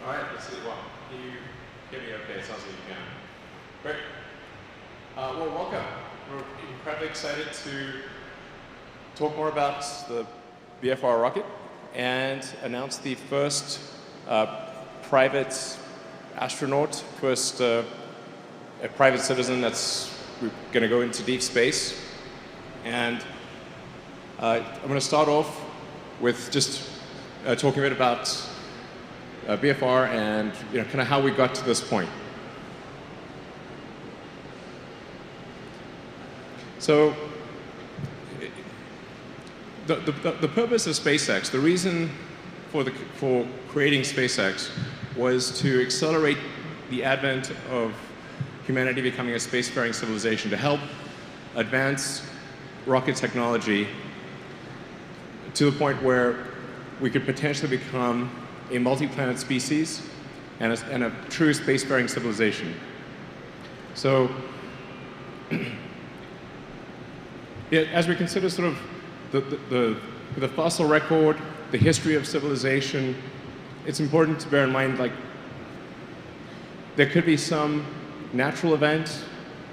All right, let's see. Well, can you hear me okay? It sounds like you can. Great. Well, welcome. We're incredibly excited to talk more about the BFR rocket and announce the first private astronaut, first a private citizen that's going to go into deep space. And I'm going to start off with just talking a bit about BFR and kind of how we got to this point. So the purpose of SpaceX, the reason for creating SpaceX was to accelerate the advent of humanity becoming a spacefaring civilization, to help advance rocket technology to the point where we could potentially become a multi-planet species and a true spacefaring civilization. So as we consider sort of the fossil record, the history of civilization, it's important to bear in mind, like, there could be some natural event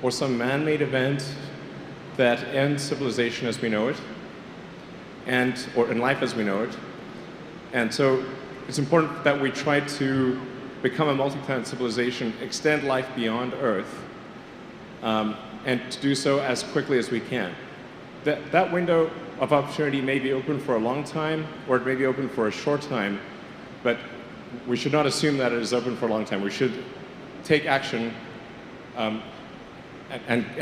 or some man-made event that ends civilization as we know it, or in life as we know it. And so it's important that we try to become a multi-planet civilization, extend life beyond Earth, and to do so as quickly as we can. That window of opportunity may be open for a long time, or it may be open for a short time, but we should not assume that it is open for a long time. We should take action and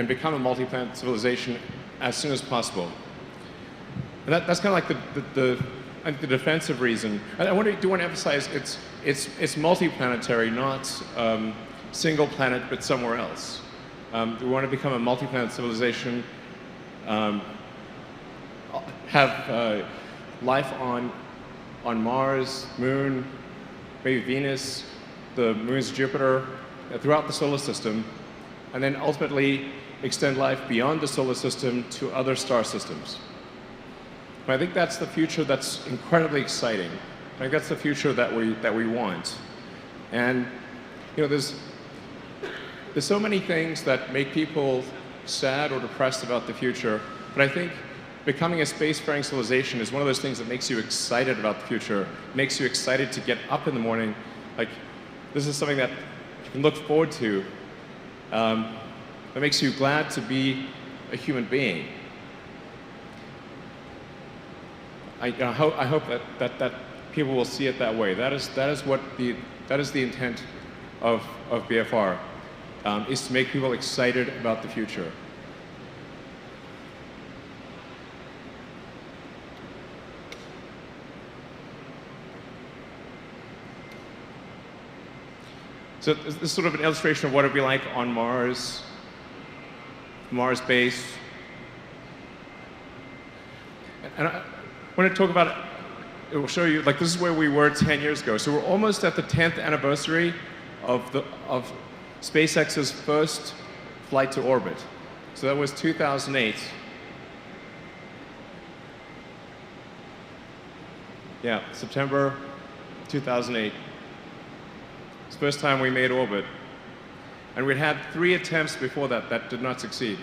become a multi-planet civilization as soon as possible. And that's kind of like I think the defensive reason. I do want to emphasize it's multi-planetary, not single planet, but somewhere else. We want to become a multi-planet civilization, have life on Mars, Moon, maybe Venus, the moons of Jupiter, throughout the solar system, and then ultimately extend life beyond the solar system to other star systems. But I think that's the future that's incredibly exciting. I think that's the future that we want. And there's so many things that make people sad or depressed about the future, but I think becoming a spacefaring civilization is one of those things that makes you excited about the future, makes you excited to get up in the morning. Like, this is something that you can look forward to, that makes you glad to be a human being. I hope that people will see it that way. That is the intent of BFR, is to make people excited about the future. So this is sort of an illustration of what it would be like on Mars base. And I want to talk about it. It will show you, like, this is where we were 10 years ago. So we're almost at the 10th anniversary of SpaceX's first flight to orbit. So that was 2008. Yeah, September 2008. It's the first time we made orbit. And we'd had 3 attempts before that did not succeed.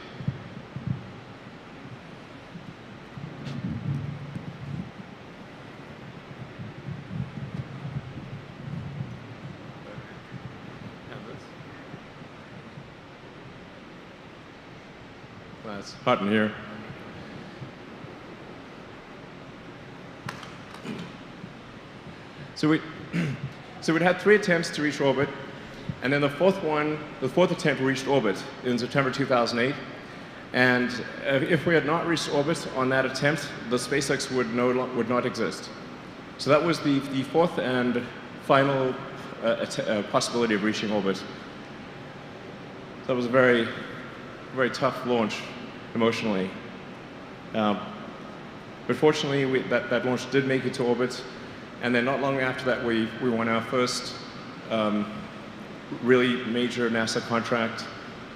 It's hot in here. So we'd had 3 attempts to reach orbit, and then the fourth attempt reached orbit in September 2008. And if we had not reached orbit on that attempt, the SpaceX would not exist. So that was the fourth and final possibility of reaching orbit. So that was a very, very tough launch emotionally. But fortunately, that launch did make it to orbit. And then not long after that, we won our first really major NASA contract,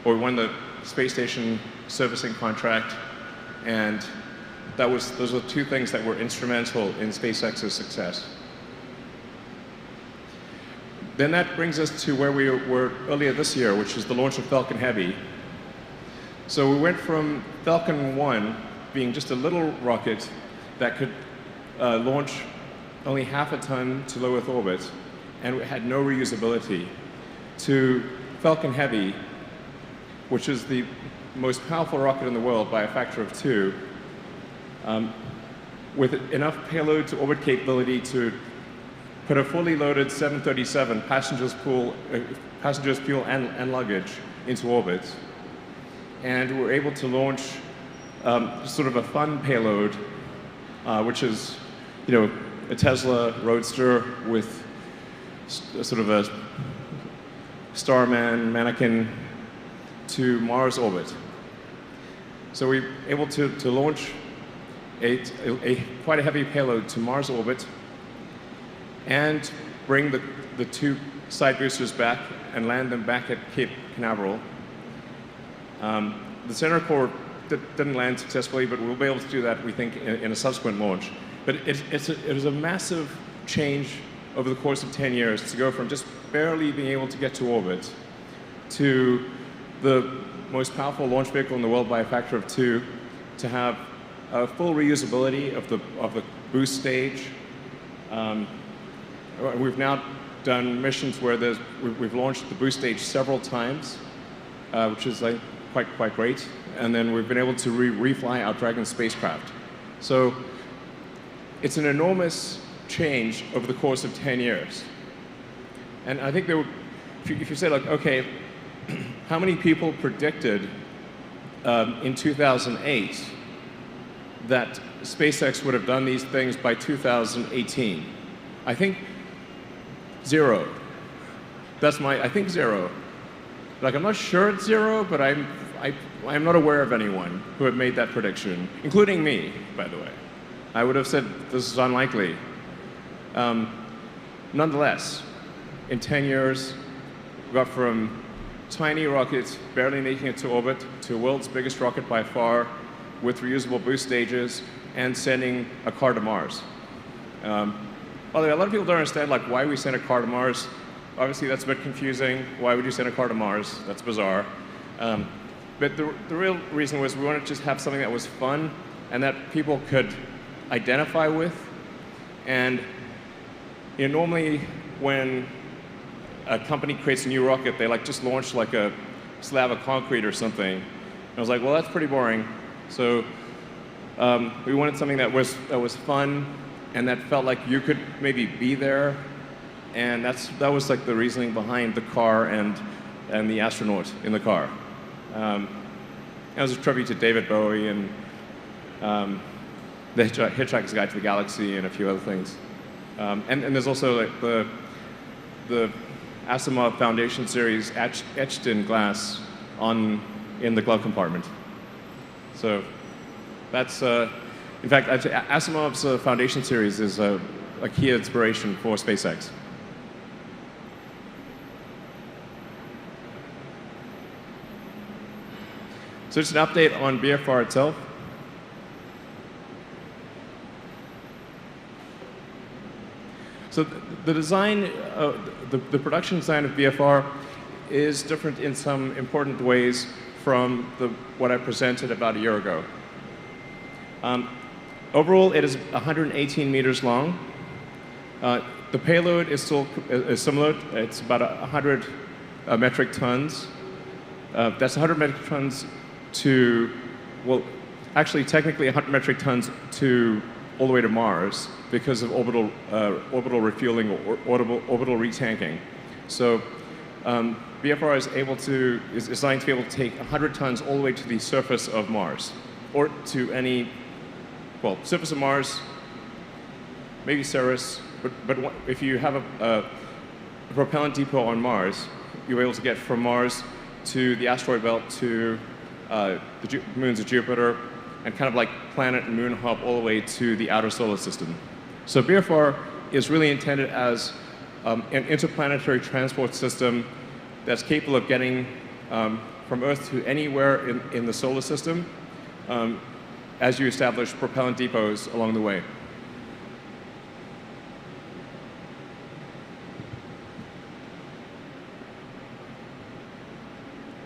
or we won the space station servicing contract. And those were 2 things that were instrumental in SpaceX's success. Then that brings us to where we were earlier this year, which is the launch of Falcon Heavy. So we went from Falcon 1 being just a little rocket that could launch only half a ton to low Earth orbit, and it had no reusability, to Falcon Heavy, which is the most powerful rocket in the world by a factor of 2, with enough payload to orbit capability to put a fully loaded 737 passengers, fuel, and luggage into orbit. And we're able to launch sort of a fun payload, which is, a Tesla Roadster with sort of a Starman mannequin to Mars orbit. So we're able to launch quite a heavy payload to Mars orbit and bring the 2 side boosters back and land them back at Cape Canaveral. The center core didn't land successfully, but we'll be able to do that, we think, in a subsequent launch. But it was a massive change over the course of 10 years to go from just barely being able to get to orbit to the most powerful launch vehicle in the world by a factor of 2, to have a full reusability of the boost stage. We've now done missions where we've launched the boost stage several times, which is quite great. And then we've been able to refly our Dragon spacecraft. So it's an enormous change over the course of 10 years. And I think if you say, okay, how many people predicted in 2008 that SpaceX would have done these things by 2018? I think 0. I think 0. I'm not sure it's 0, but I'm not aware of anyone who had made that prediction, including me, by the way. I would have said this is unlikely. Nonetheless, in 10 years, we got from tiny rockets barely making it to orbit to the world's biggest rocket by far, with reusable boost stages and sending a car to Mars. By the way, a lot of people don't understand why we sent a car to Mars. Obviously, that's a bit confusing. Why would you send a car to Mars? That's bizarre. But the real reason was we wanted to just have something that was fun and that people could identify with. And normally when a company creates a new rocket, they just launch a slab of concrete or something. And I was like, well, that's pretty boring. So we wanted something that was fun and that felt like you could maybe be there. And that was the reasoning behind the car and the astronaut in the car. That was a tribute to David Bowie and the Hitchhiker's Guide to the Galaxy and a few other things. And there's also the Asimov Foundation series etched in glass in the glove compartment. So that's, in fact, Asimov's Foundation series is a key inspiration for SpaceX. So just an update on BFR itself. So the design, the production design of BFR is different in some important ways from what I presented about a year ago. Overall, it is 118 meters long. The payload is still similar. It's about 100 metric tons. That's 100 metric tons to, well, actually technically 100 metric tons to all the way to Mars because of orbital refueling or orbital retanking. So BFR is designed to be able to take 100 tons all the way to the surface of Mars, or to any, well, surface of Mars, maybe Ceres, but if you have a propellant depot on Mars, you're able to get from Mars to the asteroid belt to the moons of Jupiter, and kind of like planet and moon hop all the way to the outer solar system. So BFR is really intended as an interplanetary transport system that's capable of getting from Earth to anywhere in the solar system as you establish propellant depots along the way.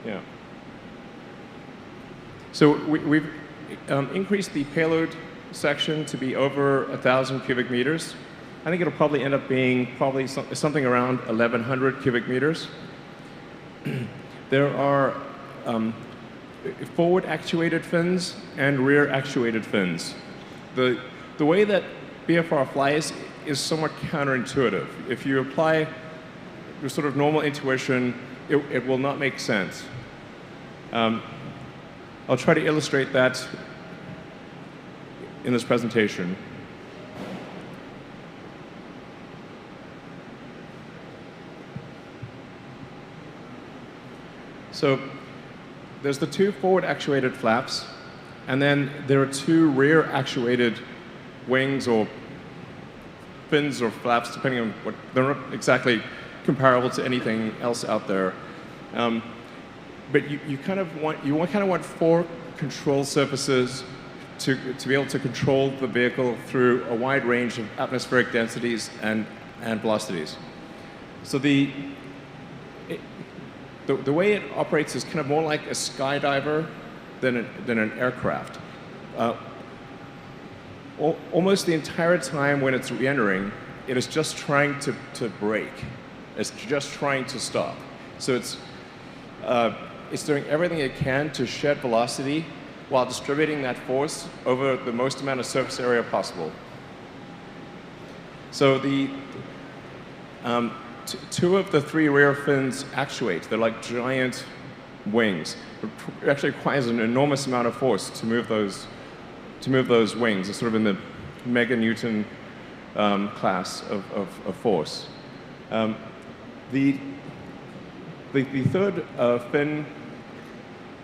Yeah. So we've increased the payload section to be over 1,000 cubic meters. I think it'll probably end up being something around 1,100 cubic meters. There are forward actuated fins and rear actuated fins. The way that BFR flies is somewhat counterintuitive. If you apply your sort of normal intuition, it will not make sense. I'll try to illustrate that in this presentation. So there's the two forward actuated flaps, and then there are two rear actuated wings or fins or flaps, depending on what. They're not exactly comparable to anything else out there. But you kind of want four control surfaces to be able to control the vehicle through a wide range of atmospheric densities and velocities. So the way it operates is kind of more like a skydiver than an aircraft. Almost the entire time when it's re-entering, it is just trying to brake. It's just trying to stop. So it's doing everything it can to shed velocity while distributing that force over the most amount of surface area possible. So two of the three rear fins actuate. They're like giant wings. It actually requires an enormous amount of force to move those wings. It's sort of in the meganewton class of force. The third fin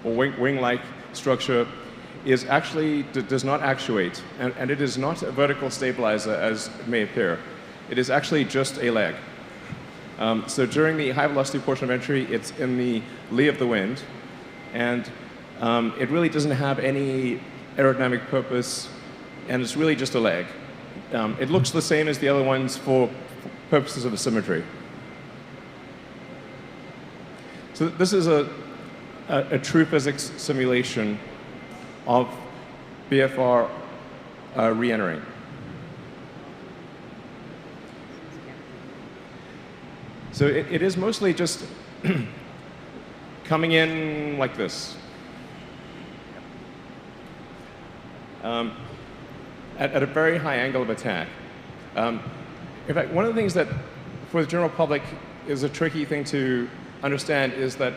or wing-like structure is actually does not actuate, and it is not a vertical stabilizer as it may appear. It is actually just a leg. So during the high velocity portion of entry, it's in the lee of the wind, and it really doesn't have any aerodynamic purpose, and it's really just a leg. It looks the same as the other ones for purposes of symmetry. So this is a true physics simulation of BFR re-entering. So it is mostly just coming in like this. At a very high angle of attack. In fact, one of the things that, for the general public, is a tricky thing to understand is that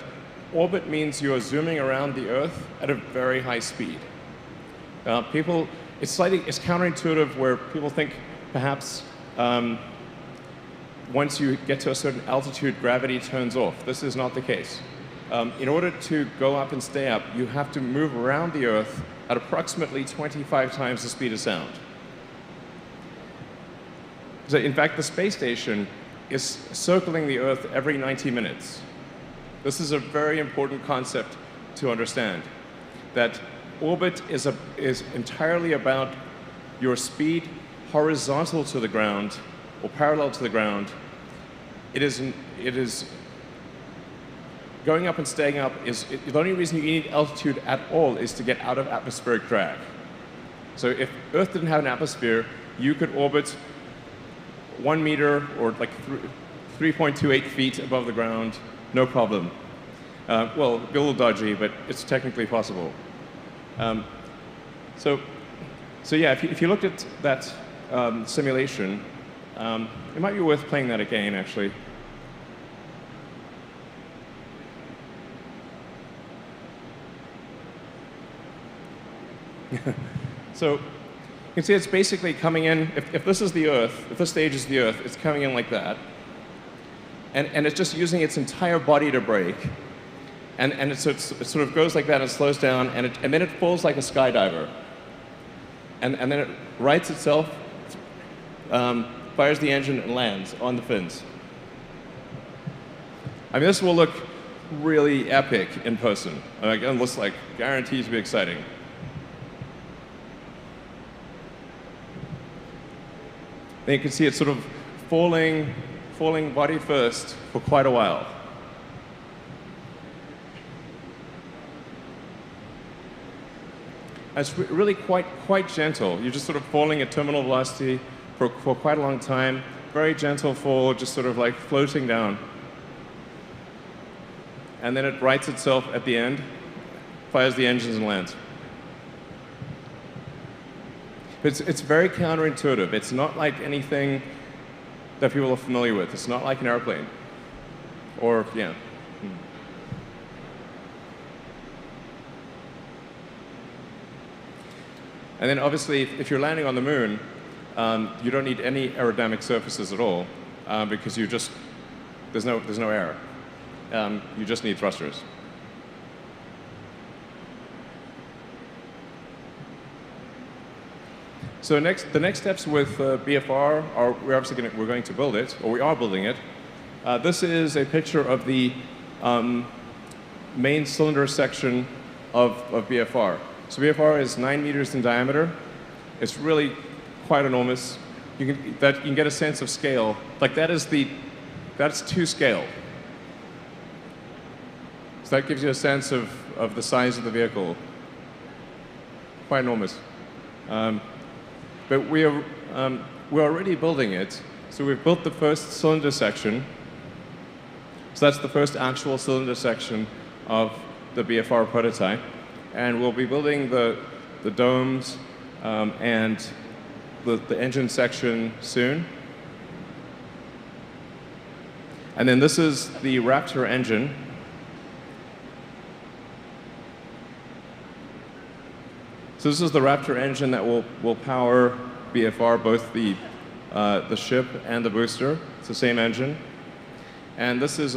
orbit means you're zooming around the Earth at a very high speed. It's counterintuitive where people think perhaps once you get to a certain altitude, gravity turns off. This is not the case. In order to go up and stay up, you have to move around the Earth at approximately 25 times the speed of sound. So in fact, the space station is circling the Earth every 90 minutes. This is a very important concept to understand, that orbit is entirely about your speed horizontal to the ground or parallel to the ground. It is going up and staying up the only reason you need altitude at all is to get out of atmospheric drag. So if Earth didn't have an atmosphere, you could orbit 1 meter or like 3.28 feet above the ground, no problem. Well, it'd be a little dodgy, but it's technically possible. So yeah, if you looked at that simulation, it might be worth playing that again, actually. So you can see it's basically coming in, if this is the Earth, if this stage is the Earth, it's coming in like that. And it's just using its entire body to brake. And it sort of goes like that and slows down, and then it falls like a skydiver. And then it rights itself, fires the engine, and lands on the fins. I mean, this will look really epic in person. Like, it looks like guaranteed to be exciting. Then you can see it sort of falling body first for quite a while. It's really quite gentle. You're just sort of falling at terminal velocity for quite a long time. Very gentle fall, just sort of like floating down. And then it rights itself at the end, fires the engines and lands. It's very counterintuitive. It's not like anything that people are familiar with. It's not like an airplane. Or, yeah. And then obviously, if you're landing on the moon, you don't need any aerodynamic surfaces at all, because there's no air. You just need thrusters. So the next steps with BFR are we're going to build it, or we are building it. This is a picture of the main cylinder section of BFR. So BFR is 9 meters in diameter. It's really quite enormous. You can get a sense of scale. Like that's to scale. So that gives you a sense of the size of the vehicle. Quite enormous. But we're already building it. So we've built the first cylinder section. So that's the first actual cylinder section of the BFR prototype. And we'll be building the domes and the engine section soon. And then this is the Raptor engine. So this is the Raptor engine that will power BFR, both the ship and the booster. It's the same engine. And this is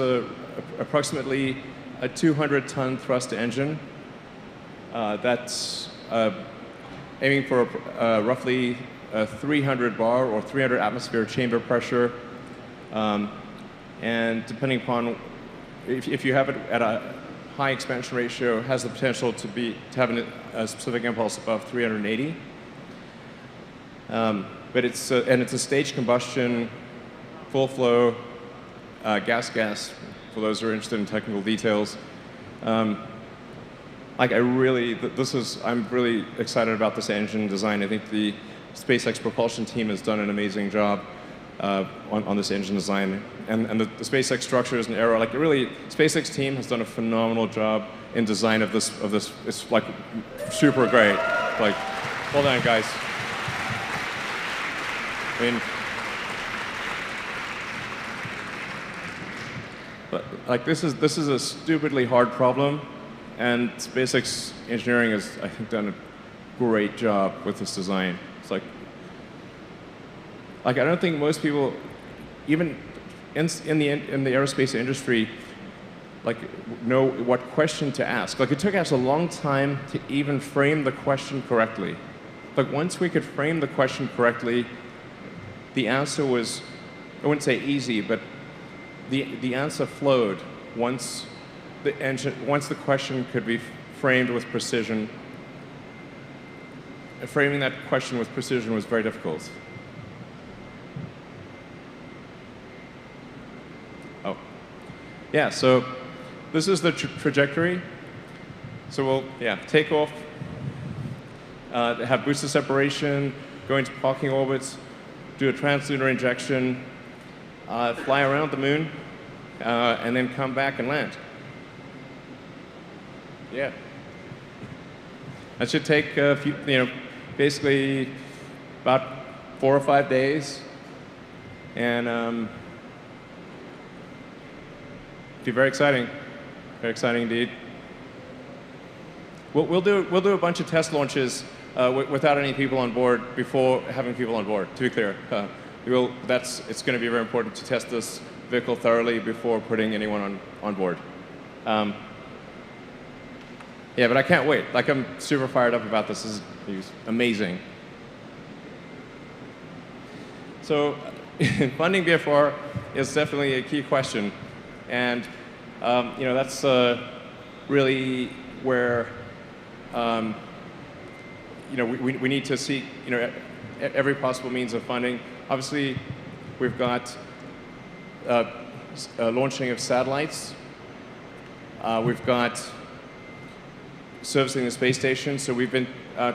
approximately a 200-ton thrust engine that's aiming for roughly a 300 bar or 300 atmosphere chamber pressure. And depending upon, if you have it at a high expansion ratio, has the potential to have a specific impulse above 380. But it's a stage combustion, full flow, gas, for those who are interested in technical details. Like I'm really excited about this engine design. I think the SpaceX propulsion team has done an amazing job on this engine design, and the SpaceX structures and aero. Like really, SpaceX team has done a phenomenal job in design of this. It's like super great. Like, well done, guys. I mean, like this is a stupidly hard problem, and SpaceX engineering has, I think, done a great job with this design. It's like I don't think most people, even in the aerospace industry, like know what question to ask. Like it took us a long time to even frame the question correctly. But once we could frame the question correctly, the answer was, I wouldn't say easy, but the answer flowed once the question could be framed with precision. Framing that question with precision was very difficult. Oh, yeah. So this is the trajectory. So we'll take off, have booster separation, go into parking orbits, do a translunar injection, fly around the moon, and then come back and land. Yeah. That should take a few, basically about 4 or 5 days, and be very exciting indeed. We'll do a bunch of test launches without any people on board before having people on board. To be clear, it's going to be very important to test this vehicle thoroughly before putting anyone on board. Yeah, but I can't wait. Like I'm super fired up about this. This is amazing. So, funding BFR is definitely a key question, and that's really where we need to seek every possible means of funding. Obviously, we've got launching of satellites. We've got servicing the space station. So we've been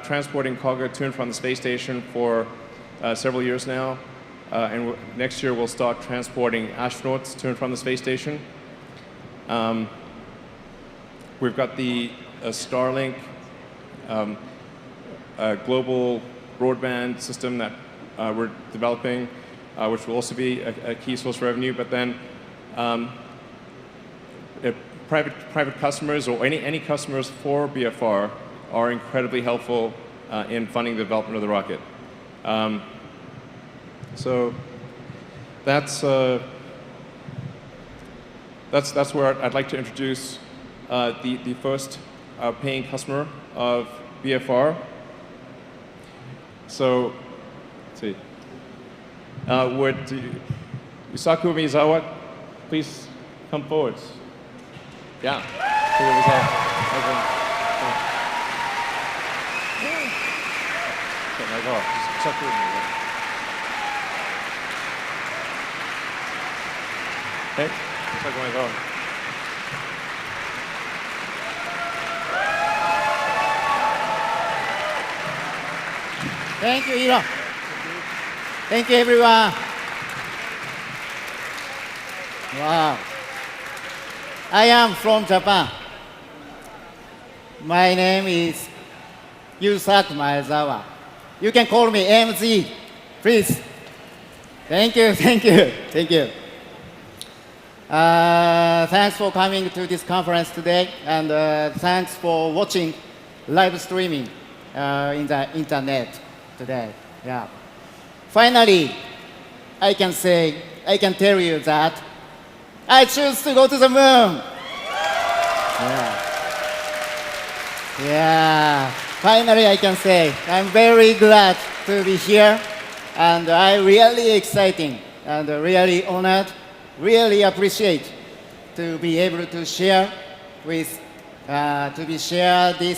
transporting cargo to and from the space station for several years now. And next year we'll start transporting astronauts to and from the space station. We've got the Starlink global broadband system that we're developing, which will also be a key source of revenue. But then private customers or any customers for BFR are incredibly helpful in funding the development of the rocket. So that's where I'd like to introduce the first paying customer of BFR. So, let's see. Would Yusaku Miyazawa please come forward? Yeah. Okay. Thank you, Elon. Thank you, everyone. Wow. I am from Japan. My name is Yusaku Maezawa. You can call me MZ, please. Thank you, thank you, thank you. Thanks for coming to this conference today, and thanks for watching live streaming in the internet today. Yeah. Finally, I can tell you that I choose to go to the moon. Yeah. Finally, I can say I'm very glad to be here, and I'm really exciting and really honored, really appreciate to be able to share this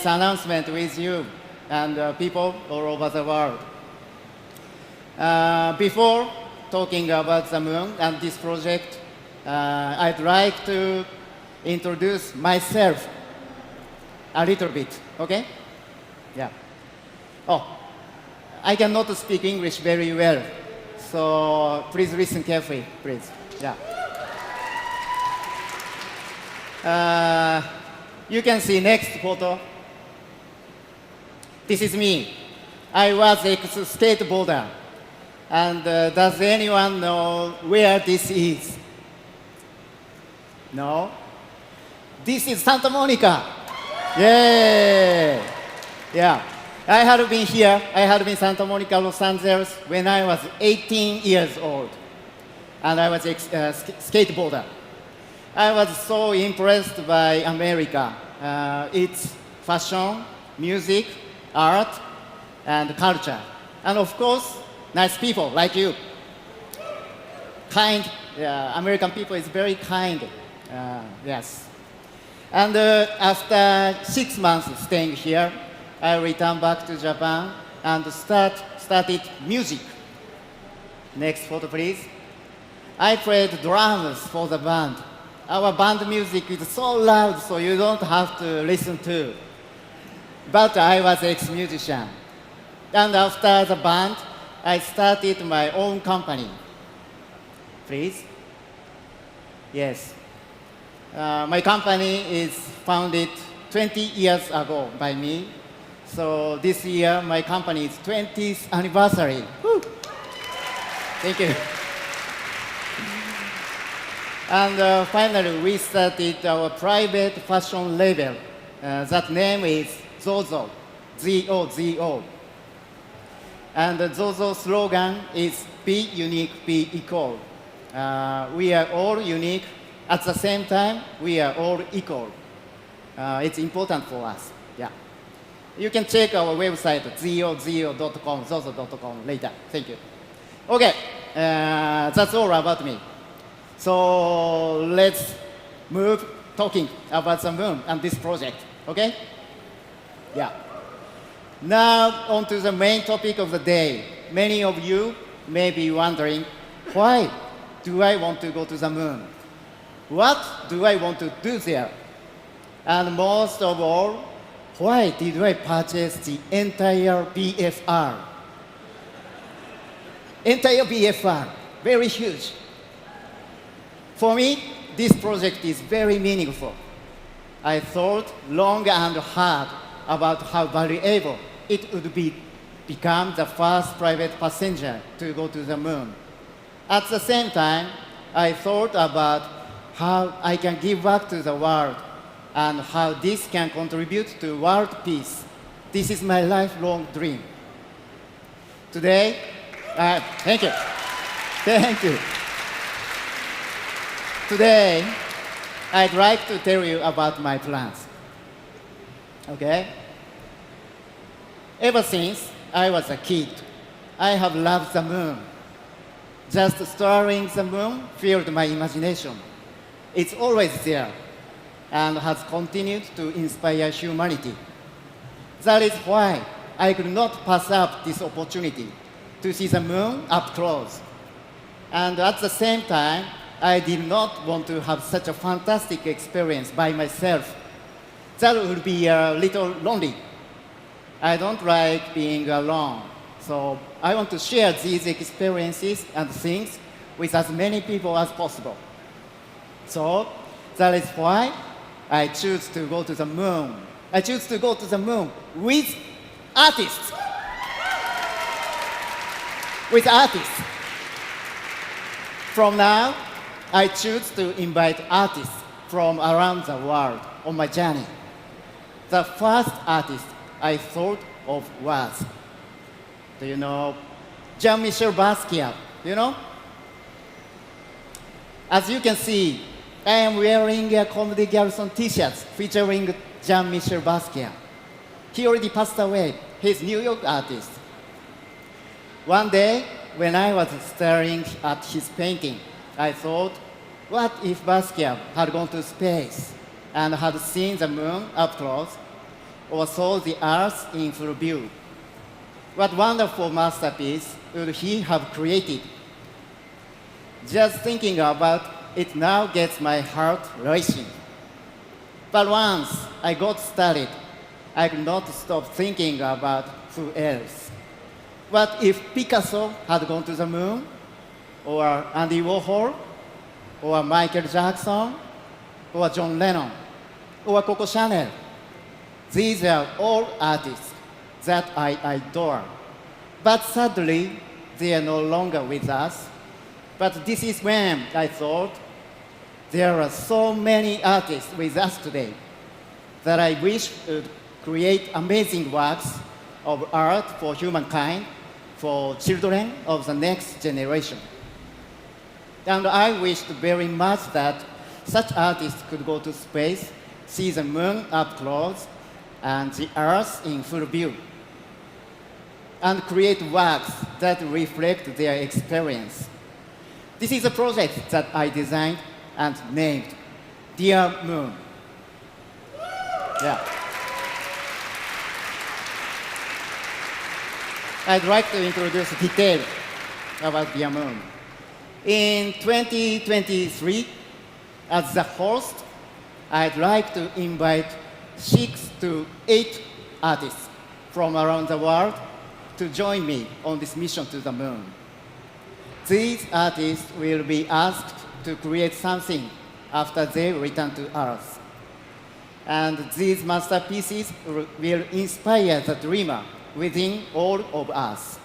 announcement with you and people all over the world. Before talking about the moon and this project, I'd like to introduce myself a little bit, okay? Yeah. Oh, I cannot speak English very well, so please listen carefully, please. Yeah. You can see next photo. This is me. I was a skateboarder. And does anyone know where this is? No? This is Santa Monica. Yay! Yeah. I had been here. I had been Santa Monica, Los Angeles when I was 18 years old. And I was a skateboarder. I was so impressed by America. Its fashion, music, art, and culture. And of course, nice people like you. Kind. American people is very kind. Yes. And after 6 months staying here, I returned back to Japan and started music. Next photo, please. I played drums for the band. Our band music is so loud, so you don't have to listen to. But I was ex-musician. And after the band, I started my own company. Please? Yes. My company is founded 20 years ago by me. So this year, my company's 20th anniversary. Woo! Thank you. And finally, we started our private fashion label. That name is Zozo, Z-O-Z-O. And the Zozo slogan is be unique, be equal. We are all unique. At the same time, we are all equal. It's important for us. Yeah. You can check our website, zozo.com, zozo.com later. Thank you. Okay, that's all about me. So let's move talking about the moon and this project, okay? Yeah. Now on to the main topic of the day. Many of you may be wondering, why do I want to go to the moon? What do I want to do there? And most of all, why did I purchase the entire BFR? Entire BFR, very huge. For me, this project is very meaningful. I thought long and hard about how valuable it would become the first private passenger to go to the moon. At the same time, I thought about how I can give back to the world and how this can contribute to world peace. This is my lifelong dream. Today, thank you. Thank you. Today, I'd like to tell you about my plans. Okay? Ever since I was a kid, I have loved the moon. Just staring the moon filled my imagination. It's always there and has continued to inspire humanity. That is why I could not pass up this opportunity to see the moon up close. And at the same time, I did not want to have such a fantastic experience by myself. That would be a little lonely. I don't like being alone. So I want to share these experiences and things with as many people as possible. So that is why I choose to go to the moon. I choose to go to the moon with artists. With artists. From now, I choose to invite artists from around the world on my journey. The first artist I thought of was, do you know, Jean-Michel Basquiat, you know? As you can see, I am wearing a Comedy Garrison t-shirt featuring Jean-Michel Basquiat. He already passed away. He's a New York artist. One day, when I was staring at his painting, I thought, what if Basquiat had gone to space and had seen the moon up close, or saw the Earth in full view? What wonderful masterpiece would he have created? Just thinking about it now gets my heart racing. But once I got started, I could not stop thinking about who else. What if Picasso had gone to the moon, or Andy Warhol, or Michael Jackson, or John Lennon, or Coco Chanel? These are all artists that I adore. But sadly, they are no longer with us. But this is when I thought, there are so many artists with us today that I wish would create amazing works of art for humankind, for children of the next generation. And I wished very much that such artists could go to space, see the moon up close, and the Earth in full view, and create works that reflect their experience. This is a project that I designed and named Dear Moon. Yeah. I'd like to introduce details about Dear Moon. In 2023, as the host, I'd like to invite 6 to 8 artists from around the world to join me on this mission to the moon. These artists will be asked to create something after they return to Earth. And these masterpieces will inspire the dreamer within all of us.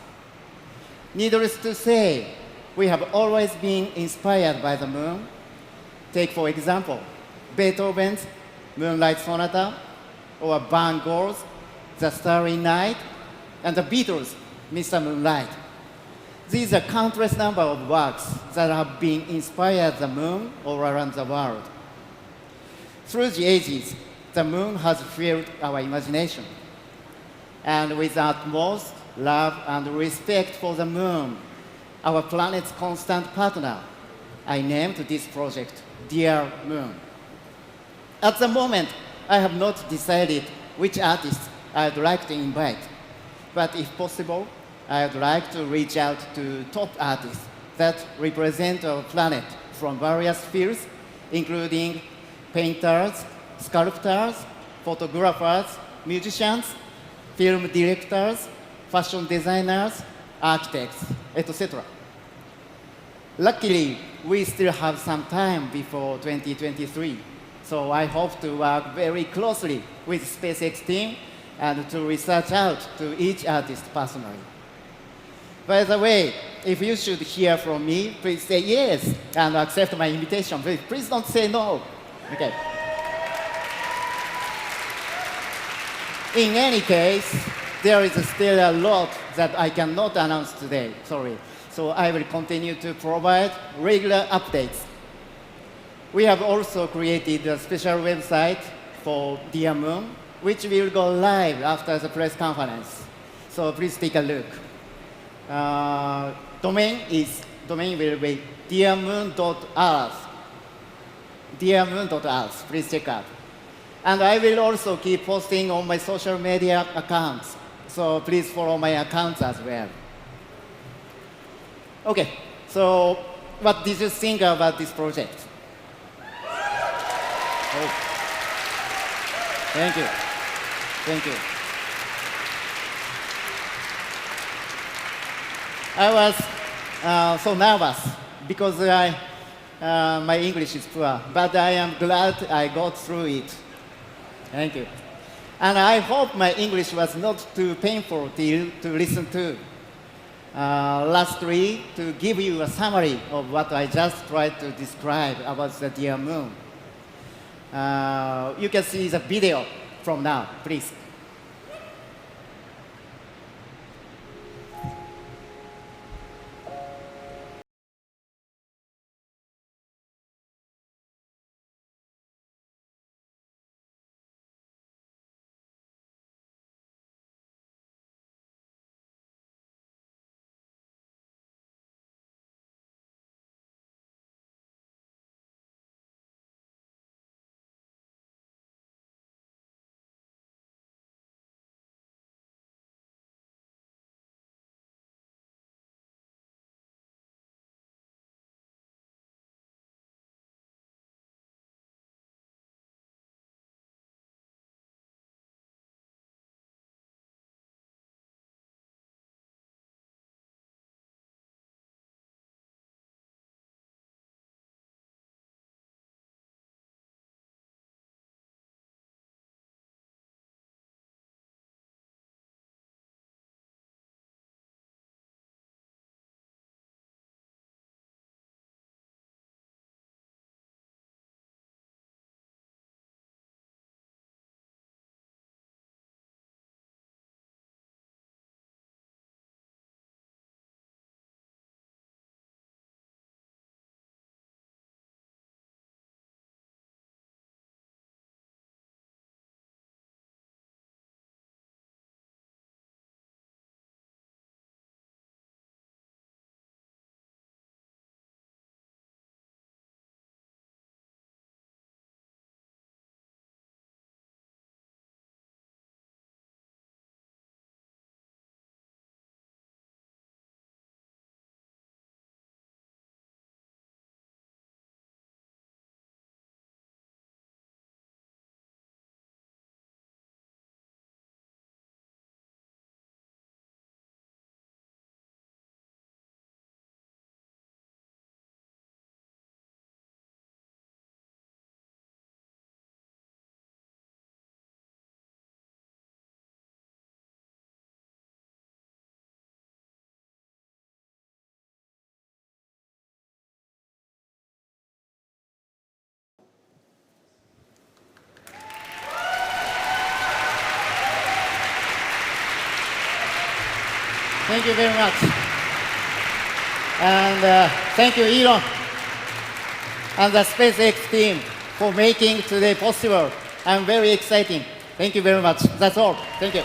Needless to say, we have always been inspired by the moon. Take, for example, Beethoven's Moonlight Sonata, or Van Gogh's The Starry Night, and the Beatles' Mr. Moonlight. These are countless number of works that have been inspired the moon all around the world. Through the ages, the moon has filled our imagination. And with utmost love and respect for the moon, our planet's constant partner, I named this project Dear Moon. At the moment, I have not decided which artists I'd like to invite. But if possible, I'd like to reach out to top artists that represent our planet from various fields, including painters, sculptors, photographers, musicians, film directors, fashion designers, architects, etc. Luckily, we still have some time before 2023, so I hope to work very closely with SpaceX team and to research out to each artist personally. By the way, if you should hear from me, please say yes and accept my invitation. Please don't say no. Okay. In any case, there is still a lot that I cannot announce today. Sorry. So I will continue to provide regular updates. We have also created a special website for Dear Moon, which will go live after the press conference. So please take a look. Domain will be dearmoon.earth. Dearmoon.earth. Please check out. And I will also keep posting on my social media accounts. So please follow my accounts as well. Okay, so what did you think about this project? Oh. Thank you. Thank you. I was so nervous because my English is poor, but I am glad I got through it. Thank you. And I hope my English was not too painful to listen to. Lastly, to give you a summary of what I just tried to describe about the Dear Moon. You can see the video from now, please. Thank you very much. And thank you, Elon, and the SpaceX team for making today possible. I'm very excited. Thank you very much. That's all. Thank you.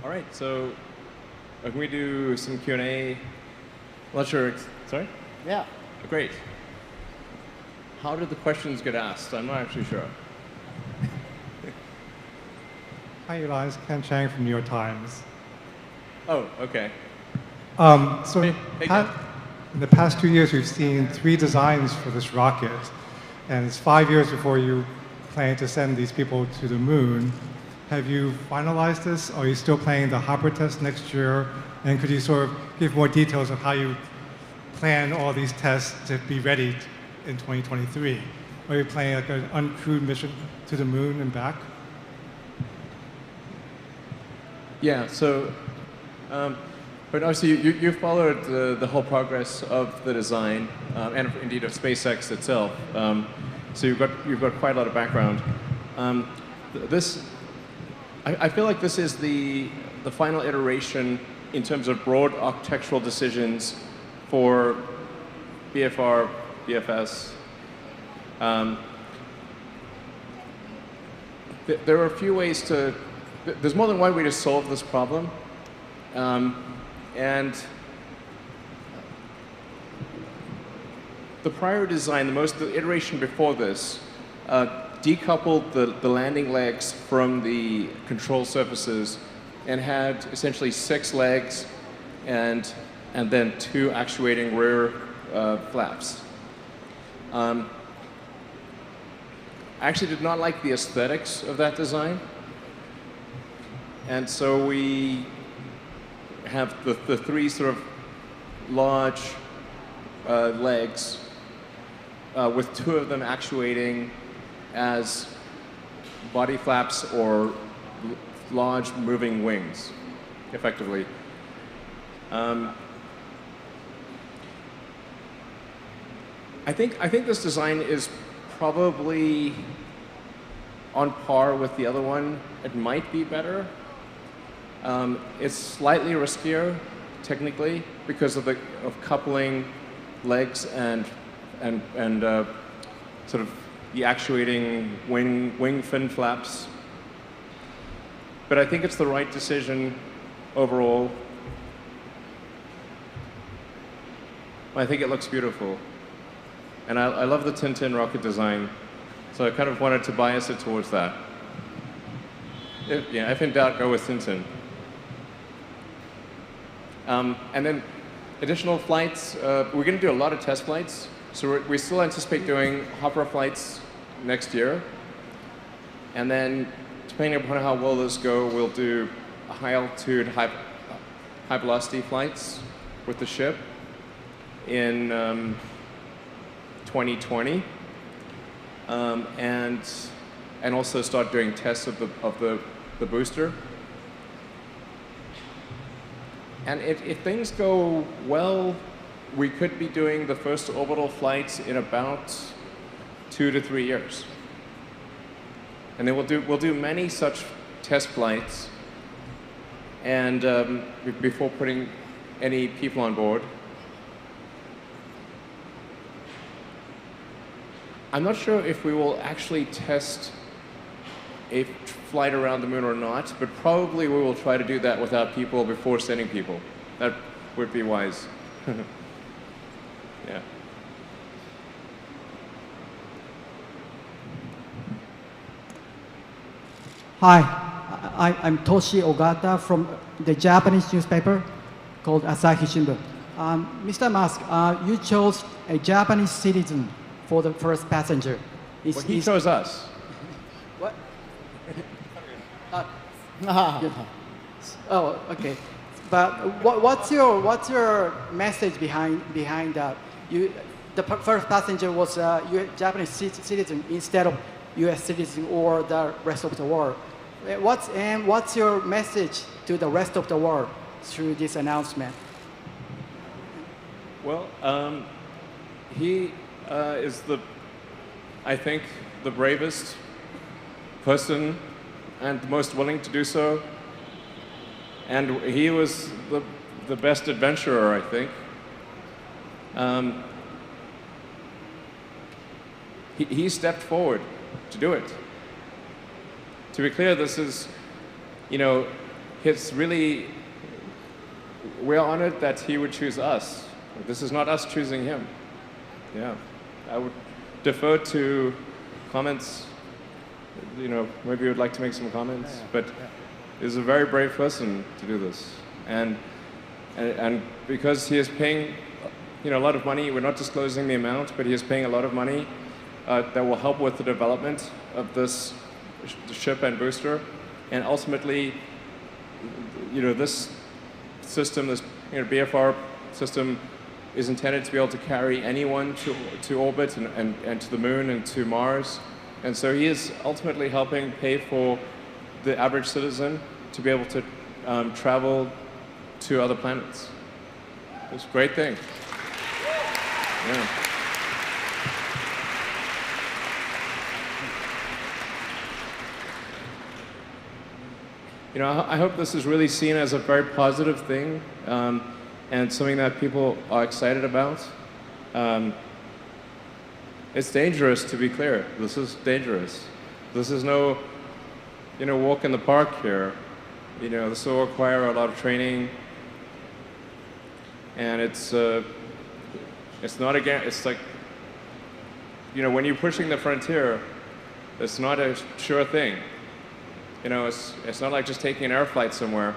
All right, so can we do some Q&A? Not sure. Sorry? Yeah. Great. How did the questions get asked? I'm not actually sure. Hi, Elias. Ken Chang from New York Times. Oh, okay. So Hey, Ken. in the past 2 years, we've seen 3 designs for this rocket, and it's 5 years before you plan to send these people to the moon. Have you finalized this? Are you still planning the hopper test next year? And could you sort of give more details of how you plan all these tests to be ready in 2023? Are you planning like an uncrewed mission to the moon and back? Yeah, so, but obviously you followed the whole progress of the design and indeed of SpaceX itself. So you've got quite a lot of background. I feel like this is the final iteration in terms of broad architectural decisions for BFR, BFS. There are a few ways to. There's more than one way to solve this problem, and the prior design, the iteration before this, decoupled the landing legs from the control surfaces and had essentially 6 legs and then 2 actuating rear flaps. I actually did not like the aesthetics of that design. And so we have the 3 sort of large legs with 2 of them actuating as body flaps or large moving wings, effectively. I think this design is probably on par with the other one. It might be better. It's slightly riskier, technically, because of coupling legs and sort of the actuating wing fin flaps. But I think it's the right decision overall. I think it looks beautiful. And I love the Tintin rocket design, so I kind of wanted to bias it towards that. If in doubt, go with Tintin. And then additional flights, we're going to do a lot of test flights. So we still anticipate doing hopper flights next year. And then, depending upon how well those go, we'll do high altitude, high velocity flights with the ship in 2020. And also start doing tests of the booster. And if things go well, we could be doing the first orbital flights in about 2 to 3 years. And then we'll do many such test flights and before putting any people on board. I'm not sure if we will actually test a flight around the moon or not, but probably we will try to do that without people before sending people. That would be wise. Yeah. Hi, I'm Toshi Ogata from the Japanese newspaper called Asahi Shimbun. Mr. Musk, you chose a Japanese citizen for the first passenger. Well, he chose us. What? Oh, okay. But what's your message behind that? The first passenger was a Japanese citizen instead of U.S. citizen or the rest of the world. What's your message to the rest of the world through this announcement? Well, he is I think, the bravest person and the most willing to do so. And he was the best adventurer, I think. He stepped forward to do it. To be clear, this is, it's really, we're honored that he would choose us. This is not us choosing him. Yeah, I would defer to comments. You know, maybe you would like to make some comments, but he's a very brave person to do this. And because he is paying, you know, a lot of money, we're not disclosing the amount, but he is paying a lot of money that will help with the development of this ship and booster. And ultimately, you know, this system, this BFR system, is intended to be able to carry anyone to orbit and to the moon and to Mars. And so he is ultimately helping pay for the average citizen to be able to travel to other planets. It's a great thing. Yeah. You know, I hope this is really seen as a very positive thing and something that people are excited about. It's dangerous, to be clear. This is dangerous. This is no, you know, walk in the park here. You know, this will require a lot of training, and it's not again. It's like, you know, when you're pushing the frontier, it's not a sure thing. You know, it's not like just taking an air flight somewhere.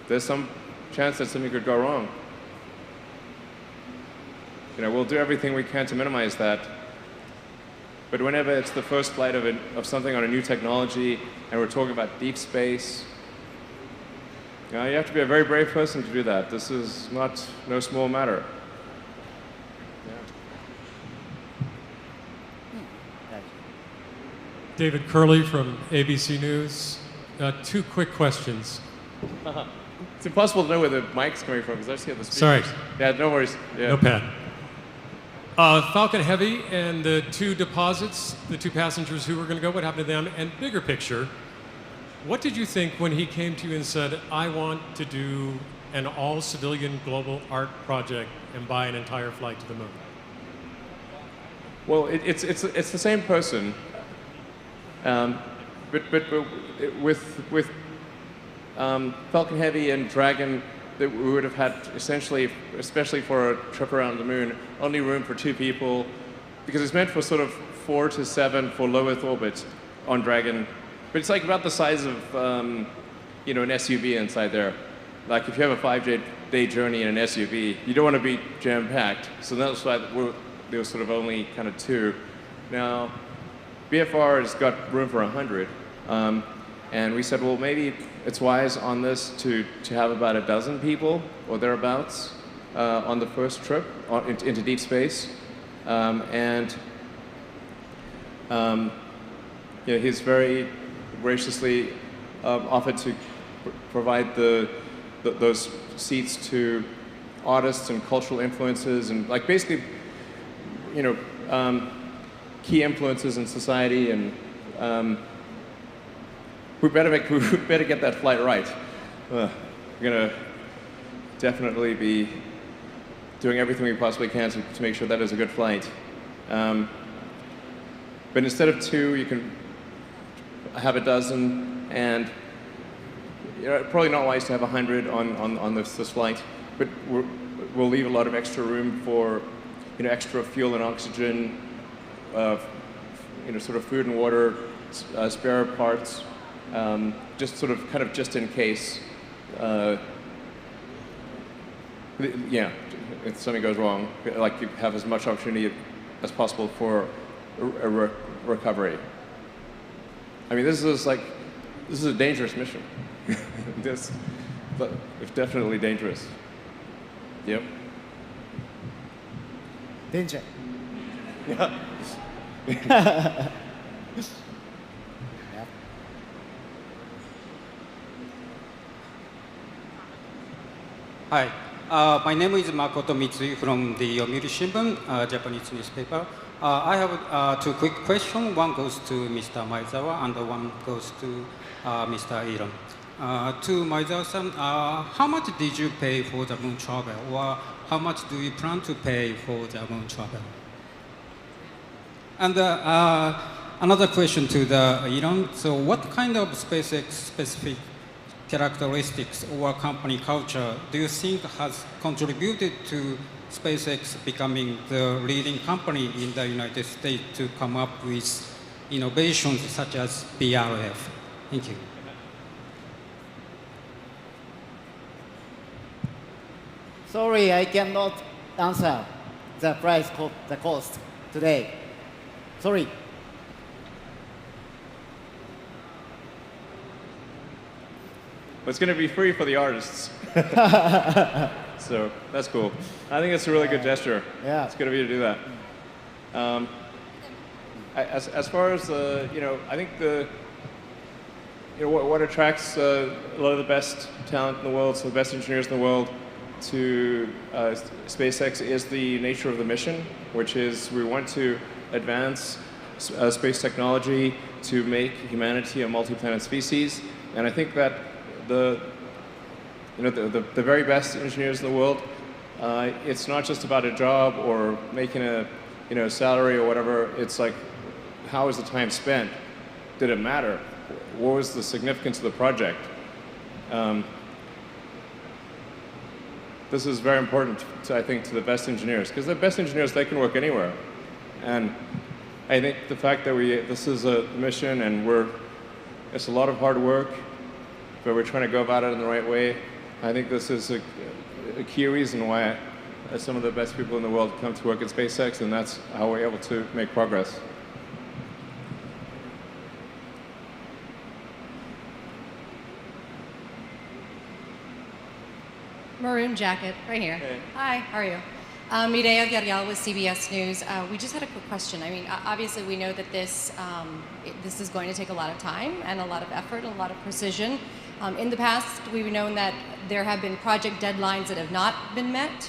There's some chance that something could go wrong. You know, we'll do everything we can to minimize that. But whenever it's the first flight of something on a new technology, and we're talking about deep space, you have to be a very brave person to do that. This is no small matter. David Curley from ABC News. 2 quick questions. It's impossible to know where the mic's coming from because I just hear the speakers. Sorry. Yeah, no worries. Yeah. No pad. Falcon Heavy and the 2 deposits, the 2 passengers who were going to go, what happened to them? And bigger picture, what did you think when he came to you and said, I want to do an all-civilian global art project and buy an entire flight to the moon? Well, it's the same person, but with Falcon Heavy and Dragon, that we would have had essentially, especially for a trip around the moon, only room for 2 people, because it's meant for sort of 4 to 7 for low Earth orbit on Dragon. But it's like about the size of, you know, an SUV inside there. Like if you have a 5-day journey in an SUV, you don't want to be jam-packed. So that's why there was sort of only kind of 2. Now, BFR has got room for 100. And we said, well, maybe it's wise on this to have about a dozen people or thereabouts on the first trip into deep space. You know, he's very graciously offered to provide those seats to artists and cultural influences and like basically, you know, key influences in society and we better get that flight right. We're gonna definitely be doing everything we possibly can to make sure that is a good flight. But instead of 2, you can have a dozen, and you know, probably not wise to have 100 on this flight. But we'll leave a lot of extra room for, you know, extra fuel and oxygen, you know, sort of food and water, spare parts. Just sort of kind of just in case, yeah, if something goes wrong, like you have as much opportunity as possible for a recovery. I mean, this is a dangerous mission. It's definitely dangerous. Yep. Danger. Yeah. Hi, my name is Makoto Mitsui from the Yomiuri Shimbun, Japanese newspaper. I have 2 quick questions. One goes to Mr. Maezawa and one goes to Mr. Elon. To Maezawa-san, how much did you pay for the moon travel, or how much do you plan to pay for the moon travel? And another question to the Elon. So what kind of SpaceX specific characteristics or company culture do you think has contributed to SpaceX becoming the leading company in the United States to come up with innovations such as BRF? Thank you. Sorry, I cannot answer the price, the cost today. Sorry. It's going to be free for the artists. So that's cool. I think it's a really good gesture. Yeah. It's good of you to do that. As far as I think what attracts a lot of the best talent in the world, so the best engineers in the world, to SpaceX is the nature of the mission, which is we want to advance space technology to make humanity a multi-planet species, and I think that the very best engineers in the world, it's not just about a job or making a salary or whatever. It's like, how was the time spent? Did it matter? What was the significance of the project? This is very important, I think, to the best engineers, because the best engineers, they can work anywhere. And I think the fact that this is a mission and it's a lot of hard work, but we're trying to go about it in the right way. I think this is a key reason why some of the best people in the world come to work at SpaceX, and that's how we're able to make progress. Maroon jacket, right here. Hey. Hi, how are you? Mireya Villarreal with CBS News. We just had a quick question. I mean, obviously we know that this is going to take a lot of time and a lot of effort and a lot of precision. In the past, we've known that there have been project deadlines that have not been met.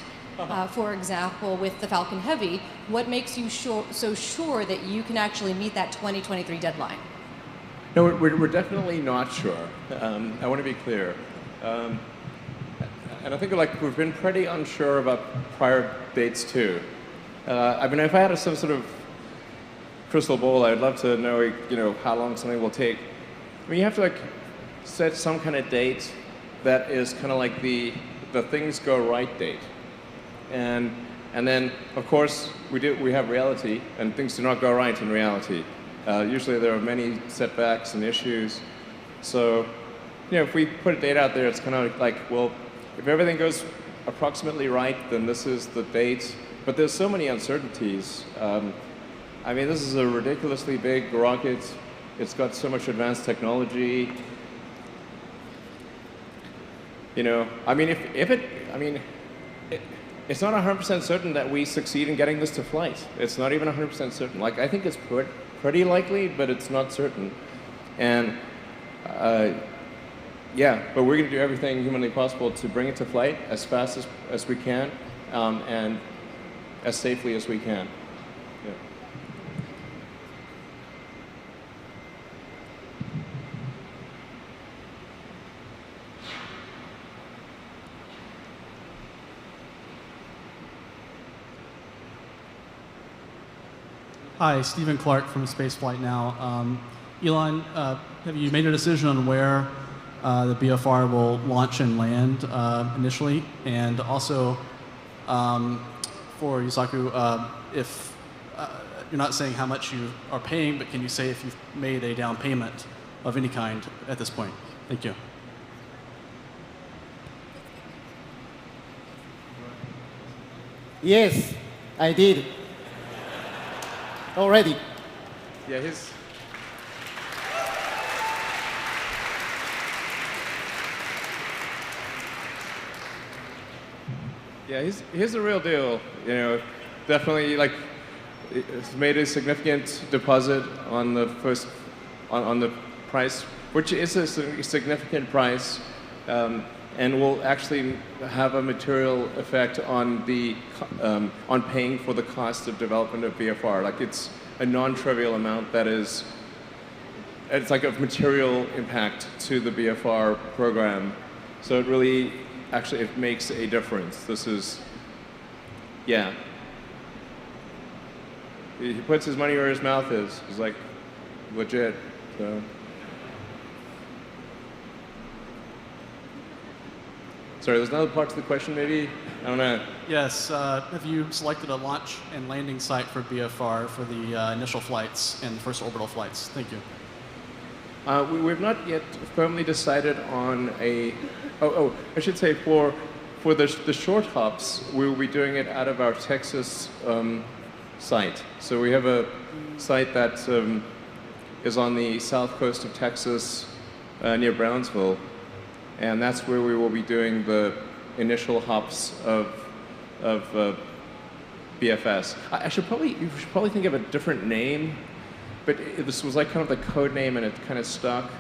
For example, with the Falcon Heavy, what makes you so sure that you can actually meet that 2023 deadline? No, we're definitely not sure. I want to be clear. And I think we've been pretty unsure about prior dates too. I mean, if I had some sort of crystal ball, I'd love to know, how long something will take. I mean, you have to set some kind of date that is kind of like the things go right date. And then, of course, we have reality, and things do not go right in reality. Usually there are many setbacks and issues. So, if we put a date out there, it's kind of like, well, if everything goes approximately right, then this is the date. But there's so many uncertainties. I mean, this is a ridiculously big rocket. It's got so much advanced technology. I mean, it's not 100% certain that we succeed in getting this to flight. It's not even 100% certain. I think it's pretty likely, but it's not certain. And yeah, but we're going to do everything humanly possible to bring it to flight as fast as we can, and as safely as we can. Yeah. Hi, Stephen Clark from Spaceflight Now. Elon, have you made a decision on where the BFR will launch and land initially? And also, for Yusaku, if you're not saying how much you are paying, but can you say if you've made a down payment of any kind at this point? Thank you. Yes, I did. Already. Yeah, here's the real deal. Definitely it's made a significant deposit on the on the price, which is a significant price, and will actually have a material effect on on paying for the cost of development of BFR. It's a non-trivial amount that is, it's like of material impact to the BFR program. So it really, actually, it makes a difference. This is, yeah. He puts his money where his mouth is. It's legit. So. sorry, there's another part to the question, maybe? I don't know. Yes. Have you selected a launch and landing site for BFR for the initial flights and the first orbital flights? Thank you. We've not yet firmly decided on a. I should say for the short hops, we will be doing it out of our Texas site. So we have a site that is on the south coast of Texas, near Brownsville, and that's where we will be doing the initial hops of BFS. You should probably think of a different name, but this was like kind of the code name, and it kind of stuck.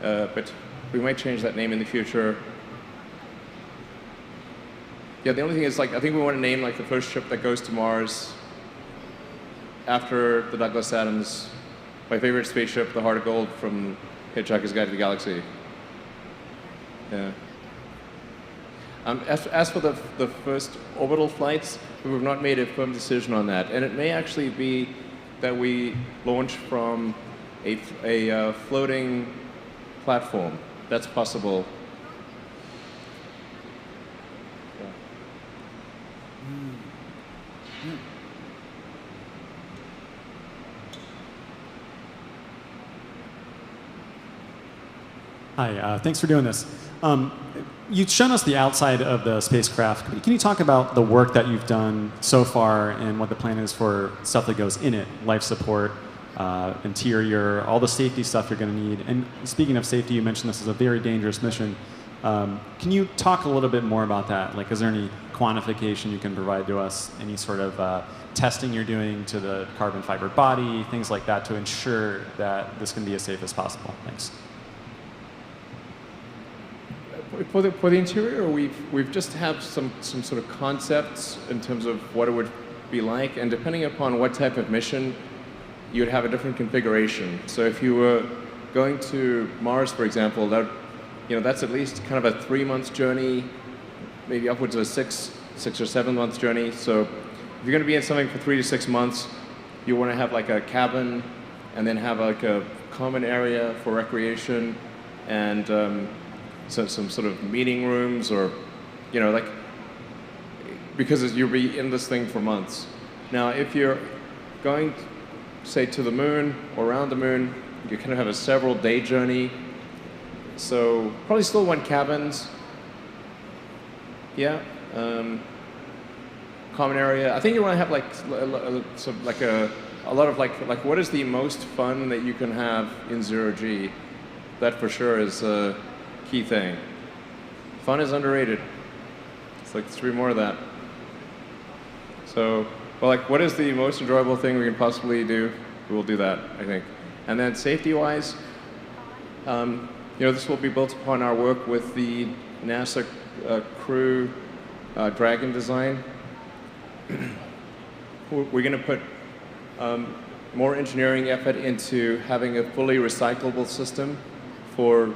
But we might change that name in the future. Yeah, the only thing is, like, I think we want to name like the first ship that goes to Mars after the Douglas Adams, my favorite spaceship, the Heart of Gold from Hitchhiker's Guide to the Galaxy. Yeah. As for the first orbital flights, we've not made a firm decision on that, and it may actually be that we launch from a floating platform. That's possible. Hi, thanks for doing this. You've shown us the outside of the spacecraft. Can you talk about the work that you've done so far and what the plan is for stuff that goes in it, life support, interior, all the safety stuff you're going to need? And speaking of safety, you mentioned this is a very dangerous mission. Can you talk a little bit more about that? Like, is there any quantification you can provide to us? Any sort of testing you're doing to the carbon fiber body, things like that, to ensure that this can be as safe as possible? Thanks. For the interior, we've just have some sort of concepts in terms of what it would be like, and depending upon what type of mission, you'd have a different configuration. So if you were going to Mars, for example, that's at least kind of a 3-month journey, maybe upwards of a 6 or 7 month journey. So if you're going to be in something for 3 to 6 months, you want to have like a cabin, and then have like a common area for recreation, and some sort of meeting rooms, or, like, because you'll be in this thing for months. Now, if you're going, say, to the moon or around the moon, you kind of have a several day journey. So probably still want cabins. Yeah. Common area. I think you want to have like a lot of like what is the most fun that you can have in 0G? That for sure is a key thing. Fun is underrated. It's like 3 more of that. So, well, like, what is the most enjoyable thing we can possibly do? We will do that, I think. And then safety-wise, this will be built upon our work with the NASA Crew Dragon design. We're going to put more engineering effort into having a fully recyclable system for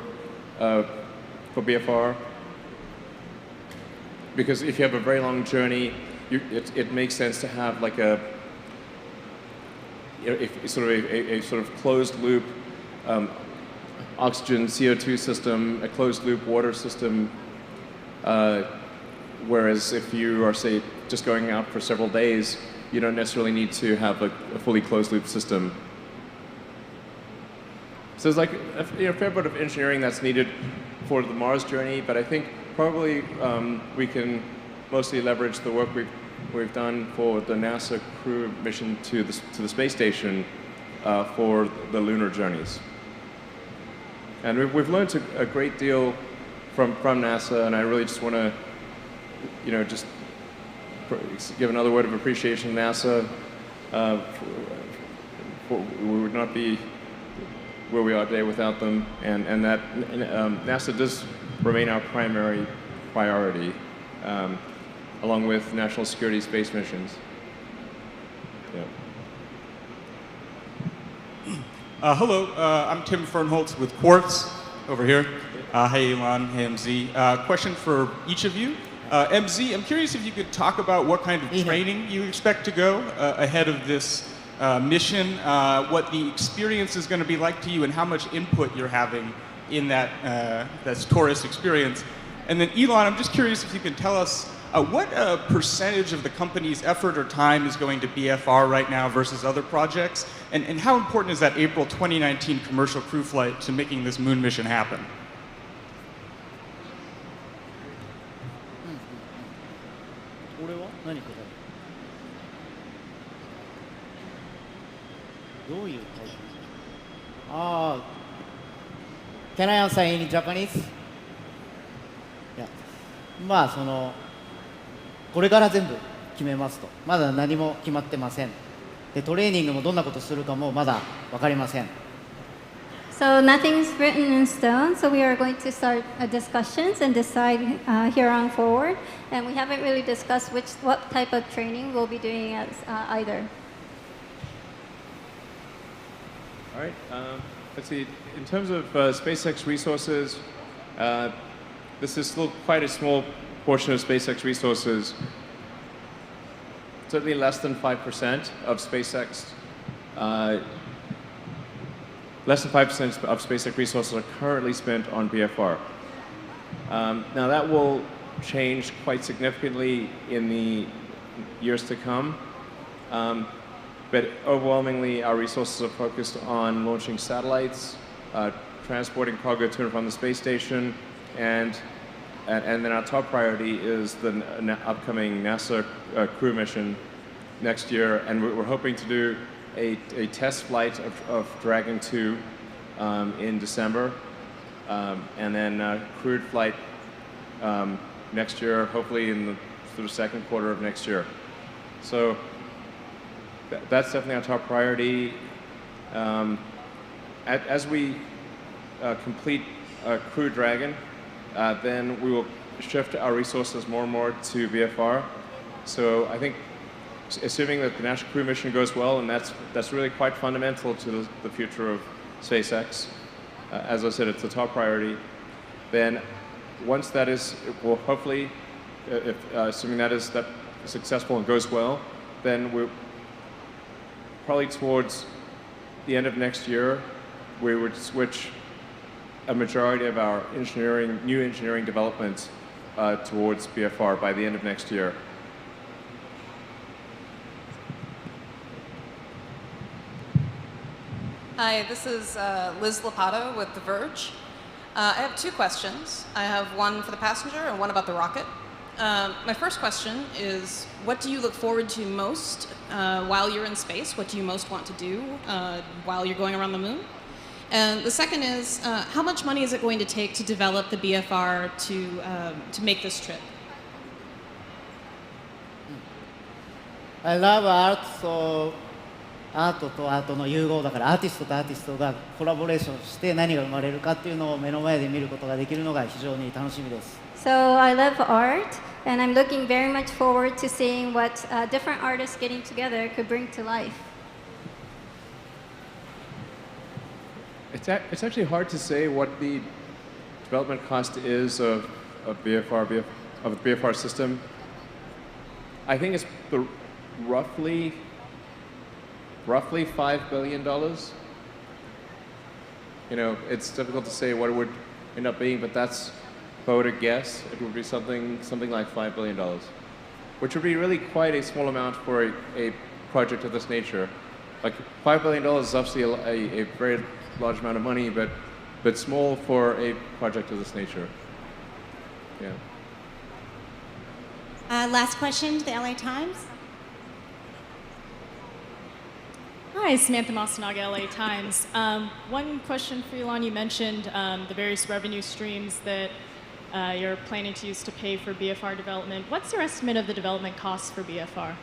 BFR, because if you have a very long journey, it makes sense to have like a sort of closed loop oxygen CO2 system, a closed loop water system. Whereas if you are, say, just going out for several days, you don't necessarily need to have a fully closed loop system. So there's like a fair bit of engineering that's needed for the Mars journey, but I think probably we can mostly leverage the work we've done for the NASA Crew mission to the space station for the lunar journeys. And we've learned a great deal from NASA, and I really just want to, just give another word of appreciation to NASA. We would not be where we are today without them, and that NASA does remain our primary priority, along with national security space missions. Yeah. Hello, I'm Tim Fernholtz with Quartz over here. Hey Elon, hey MZ. Question for each of you. MZ, I'm curious if you could talk about what kind of training you expect to go ahead of this mission, what the experience is going to be like to you, and how much input you're having in that tourist experience. And then Elon, I'm just curious if you can tell us what percentage of the company's effort or time is going to BFR right now versus other projects? And how important is that April 2019 commercial crew flight to making this moon mission happen? Can I answer in Japanese? Yeah. まあそのこれから全部決めますと。まだ何も決まってません。でトレーニングもどんなことするかもまだ分かりません。So nothing is written in stone. So we are going to start discussions and decide here on forward. And we haven't really discussed what type of training we'll be doing as either. All right. Let's see. In terms of SpaceX resources, this is still quite a small portion of SpaceX resources. Certainly less than 5% of SpaceX. Less than 5% of SpaceX resources are currently spent on BFR. Now that will change quite significantly in the years to come. But overwhelmingly, our resources are focused on launching satellites, transporting cargo to and from the space station, and then our top priority is the upcoming NASA crew mission next year, and we're hoping to do a test flight of Dragon 2 in December, and then a crewed flight next year, hopefully in the sort of second quarter of next year. So that's definitely our top priority. As we complete Crew Dragon, then we will shift our resources more and more to BFR. So I think, assuming that the National Crew Mission goes well, and that's really quite fundamental to the future of SpaceX. As I said, it's the top priority. Then, once that is, well, hopefully, assuming that is successful and goes well, then we're probably towards the end of next year, we would switch a majority of our new engineering development towards BFR by the end of next year. Hi, this is Liz Lopato with The Verge. I have two questions. I have one for the passenger and one about the rocket. My first question is, what do you look forward to most while you're in space? What do you most want to do while you're going around the moon? And the second is, how much money is it going to take to develop the BFR to make this trip? I love art, so アートとアートの融合だからアーティストとアーティストがコラボレーションして何が生まれるかっていうのを目の前で見ることができるのが非常に楽しみです。So I love art, and I'm looking very much forward to seeing what different artists getting together could bring to life. It's actually hard to say what the development cost is of the BFR system. I think it's roughly $5 billion. You know, it's difficult to say what it would end up being, but if I were to guess, it would be something like $5 billion, which would be really quite a small amount for a project of this nature. Like $5 billion is obviously a very large amount of money, but small for a project of this nature. Yeah. Last question to the LA Times. Hi, Samantha Masanaga, LA Times. One question for Elon. You mentioned the various revenue streams that you're planning to use to pay for BFR development. What's your estimate of the development costs for BFR?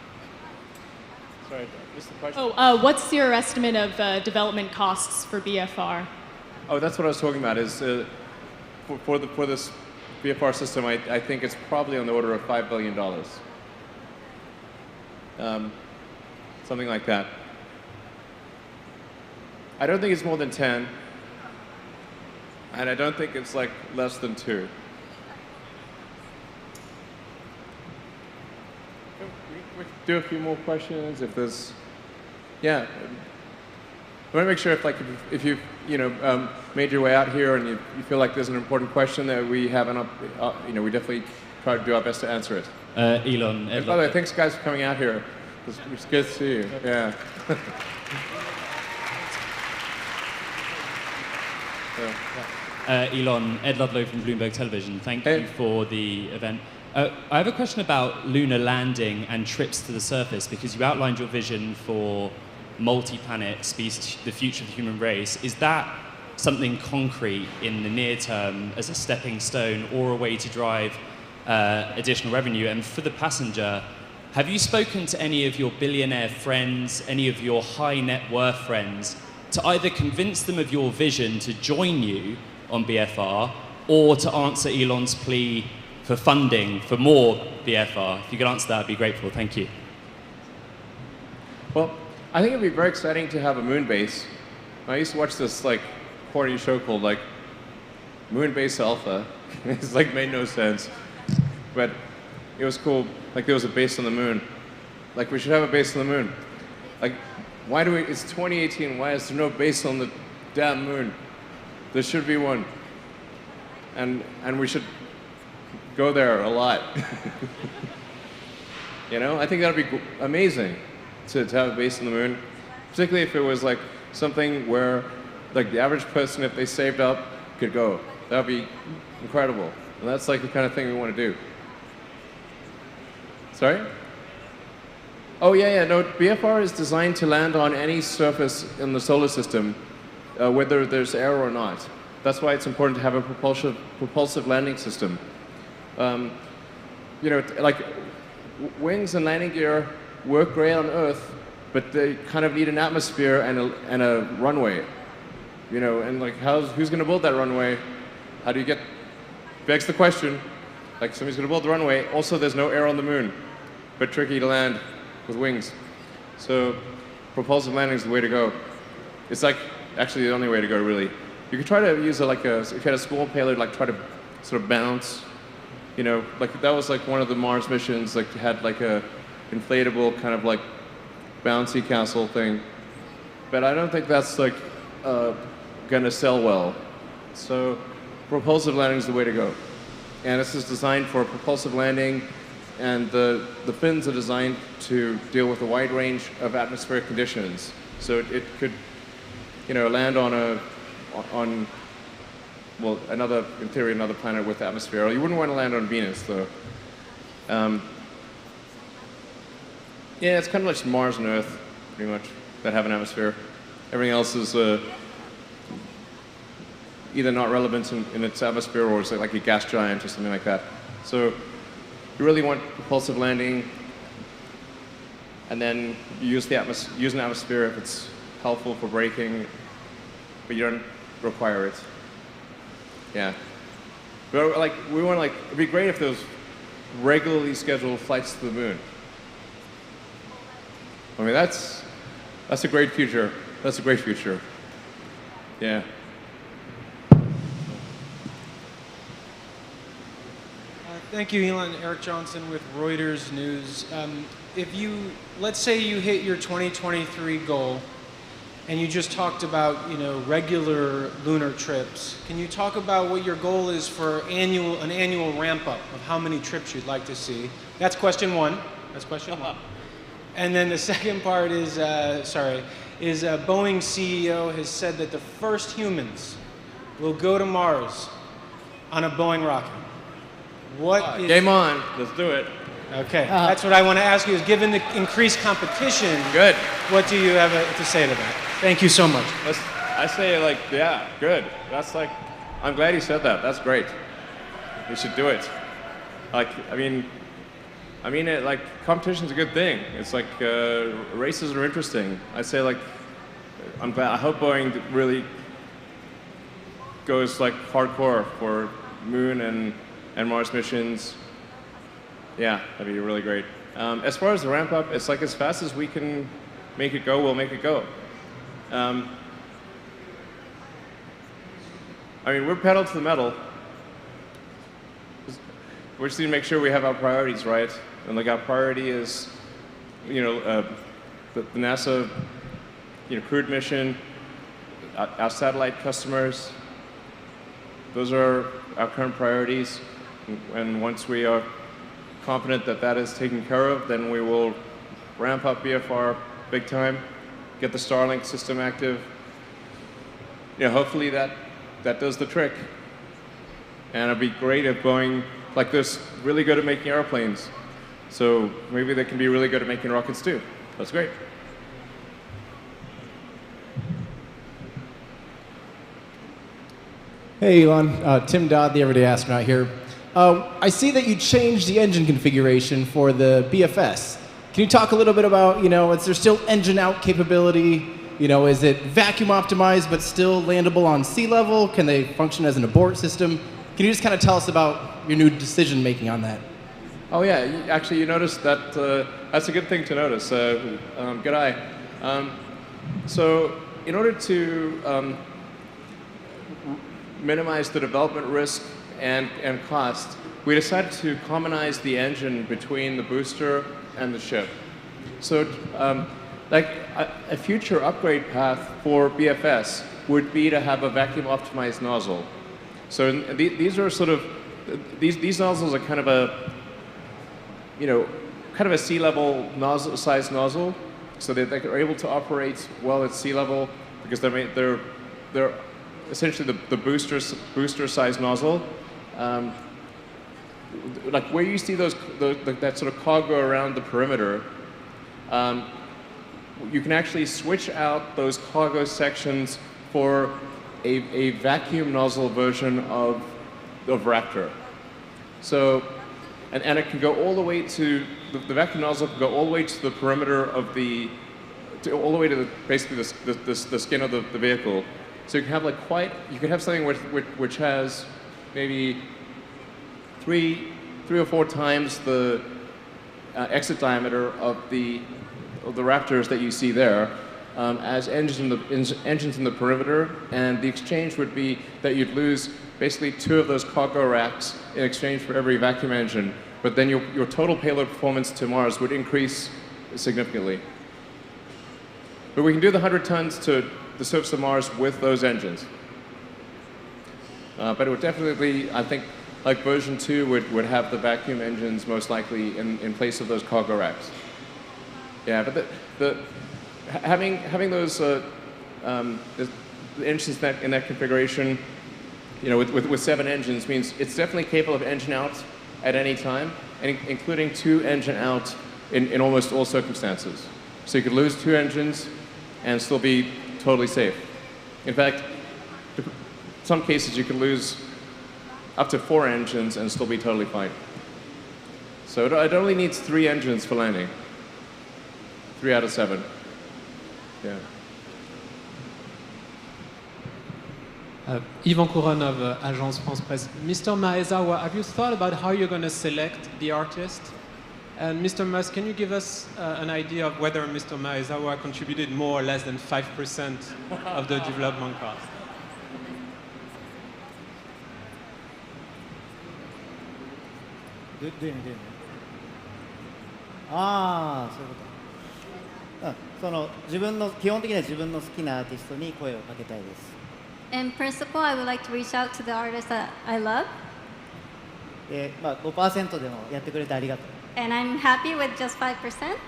Sorry, just the question. Oh, what's your estimate of development costs for BFR? Oh, that's what I was talking about. Is for this BFR system, I think it's probably on the order of $5 billion. Something like that. I don't think it's more than 10, and I don't think it's like less than 2. We can do a few more questions if there's, yeah. I want to make sure if made your way out here and you feel like there's an important question that we haven't, we definitely try to do our best to answer it. Elon. And by the way, thanks guys for coming out here. It's good to see you. Yeah. Elon, Ed Ludlow from Bloomberg Television. Thank you for the event. I have a question about lunar landing and trips to the surface, because you outlined your vision for multi-planet species, the future of the human race. Is that something concrete in the near term as a stepping stone or a way to drive additional revenue? And for the passenger, have you spoken to any of your billionaire friends, any of your high net worth friends, to either convince them of your vision to join you on BFR or to answer Elon's plea for funding for more BFR? If you could answer that, I'd be grateful. Thank you. Well, I think it'd be very exciting to have a moon base. I used to watch this corny show called Moon Base Alpha. It's made no sense, but it was cool. There was a base on the moon. We should have a base on the moon. Why do we? It's 2018. Why is there no base on the damn moon? There should be one, and we should go there a lot. I think that'd be amazing to have a base on the moon, particularly if it was something where the average person, if they saved up, could go. That'd be incredible, and that's the kind of thing we want to do. Sorry? Oh yeah. No, BFR is designed to land on any surface in the solar system, whether there's air or not. That's why it's important to have a propulsive landing system. Wings and landing gear work great on Earth, but they kind of need an atmosphere and a runway. Who's going to build that runway? How do you get? Begs the question. Somebody's going to build the runway. Also, there's no air on the moon, but tricky to land with wings. So, propulsive landing is the way to go. It's actually the only way to go, really. You could try to use if you had a small payload, try to sort of bounce. That was one of the Mars missions. Had a inflatable kind of bouncy castle thing. But I don't think that's gonna sell well. So, propulsive landing is the way to go. And this is designed for propulsive landing, and the fins are designed to deal with a wide range of atmospheric conditions. So it could, land on in theory, another planet with atmosphere. You wouldn't want to land on Venus, though. Yeah, it's kind of like Mars and Earth, pretty much, that have an atmosphere. Everything else is either not relevant in its atmosphere, or it's like a gas giant or something like that. So you really want propulsive landing, and then you use an atmosphere if it's helpful for braking, but you don't require it. Yeah. But we want it'd be great if there was regularly scheduled flights to the moon. I mean, that's a great future. That's a great future. Yeah. Thank you, Elon. Eric Johnson with Reuters News. Let's say you hit your 2023 goal, and you just talked about, regular lunar trips. Can you talk about what your goal is for an annual ramp up of how many trips you'd like to see? That's question one. And then the second part is, Boeing CEO has said that the first humans will go to Mars on a Boeing rocket. Game on. Let's do it. Okay, that's what I want to ask you, is given the increased competition, good. What do you have to say to that? Thank you so much. I say yeah, good. That's I'm glad you said that. That's great. We should do it. Competition's a good thing. It's races are interesting. I say I'm glad. I hope Boeing really goes hardcore for Moon and Mars missions. Yeah, that'd be really great. As far as the ramp up, it's as fast as we can make it go, we'll make it go. We're pedal to the metal. We just need to make sure we have our priorities right. And our priority is, the NASA, crewed mission. our satellite customers. Those are our current priorities. And once we are confident that that is taken care of, then we will ramp up BFR big time, get the Starlink system active. Hopefully that does the trick. And it'd be great if Boeing, like this, really good at making airplanes. So maybe they can be really good at making rockets too. That's great. Hey Elon, Tim Dodd, the Everyday Astronaut here. I see that you changed the engine configuration for the BFS. Can you talk a little bit about, is there still engine out capability? Is it vacuum optimized but still landable on sea level? Can they function as an abort system? Can you just kind of tell us about your new decision making on that? Oh yeah, actually you noticed that, that's a good thing to notice. Good eye. So in order to minimize the development risk and cost, we decided to commonize the engine between the booster and the ship. So like a future upgrade path for BFS would be to have a vacuum optimized nozzle. So these are sort of, these nozzles are kind of a, kind of a sea level nozzle, size nozzle, so that they are able to operate well at sea level because they're essentially the booster size nozzle. Like where you see that sort of cargo around the perimeter, you can actually switch out those cargo sections for a vacuum nozzle version of Raptor. So, and it can go all the way to, the vacuum nozzle can go all the way to the perimeter of all the way to basically the skin of the vehicle. So you can have you can have something which has maybe three or four times the exit diameter of the Raptors that you see there as engines in the perimeter, and the exchange would be that you'd lose basically 2 of those cargo racks in exchange for every vacuum engine, but then your total payload performance to Mars would increase significantly. But we can do the 100 tons to the surface of Mars with those engines. But it would definitely, I think, like version 2 would have the vacuum engines most likely in place of those cargo racks. Yeah, but having those the engines in that configuration, with 7 engines means it's definitely capable of engine out at any time, and including 2 engine out in almost all circumstances. So you could lose 2 engines and still be totally safe. In fact, in some cases you could lose up to 4 engines and still be totally fine. So it only needs 3 engines for landing. 3 out of 7. Yeah. Yvan Couronne of Agence France Presse. Mr. Maezawa, have you thought about how you're going to select the artist? And Mr. Musk, can you give us an idea of whether Mr. Maezawa contributed more or less than 5% of the development cost?そういうこと。基本的には自分の好きなアーティストに声をかけたいです。In principle, I would like to reach out to the artists that I love. 5% でもやってくれてありがとう。And I'm happy with just 5%.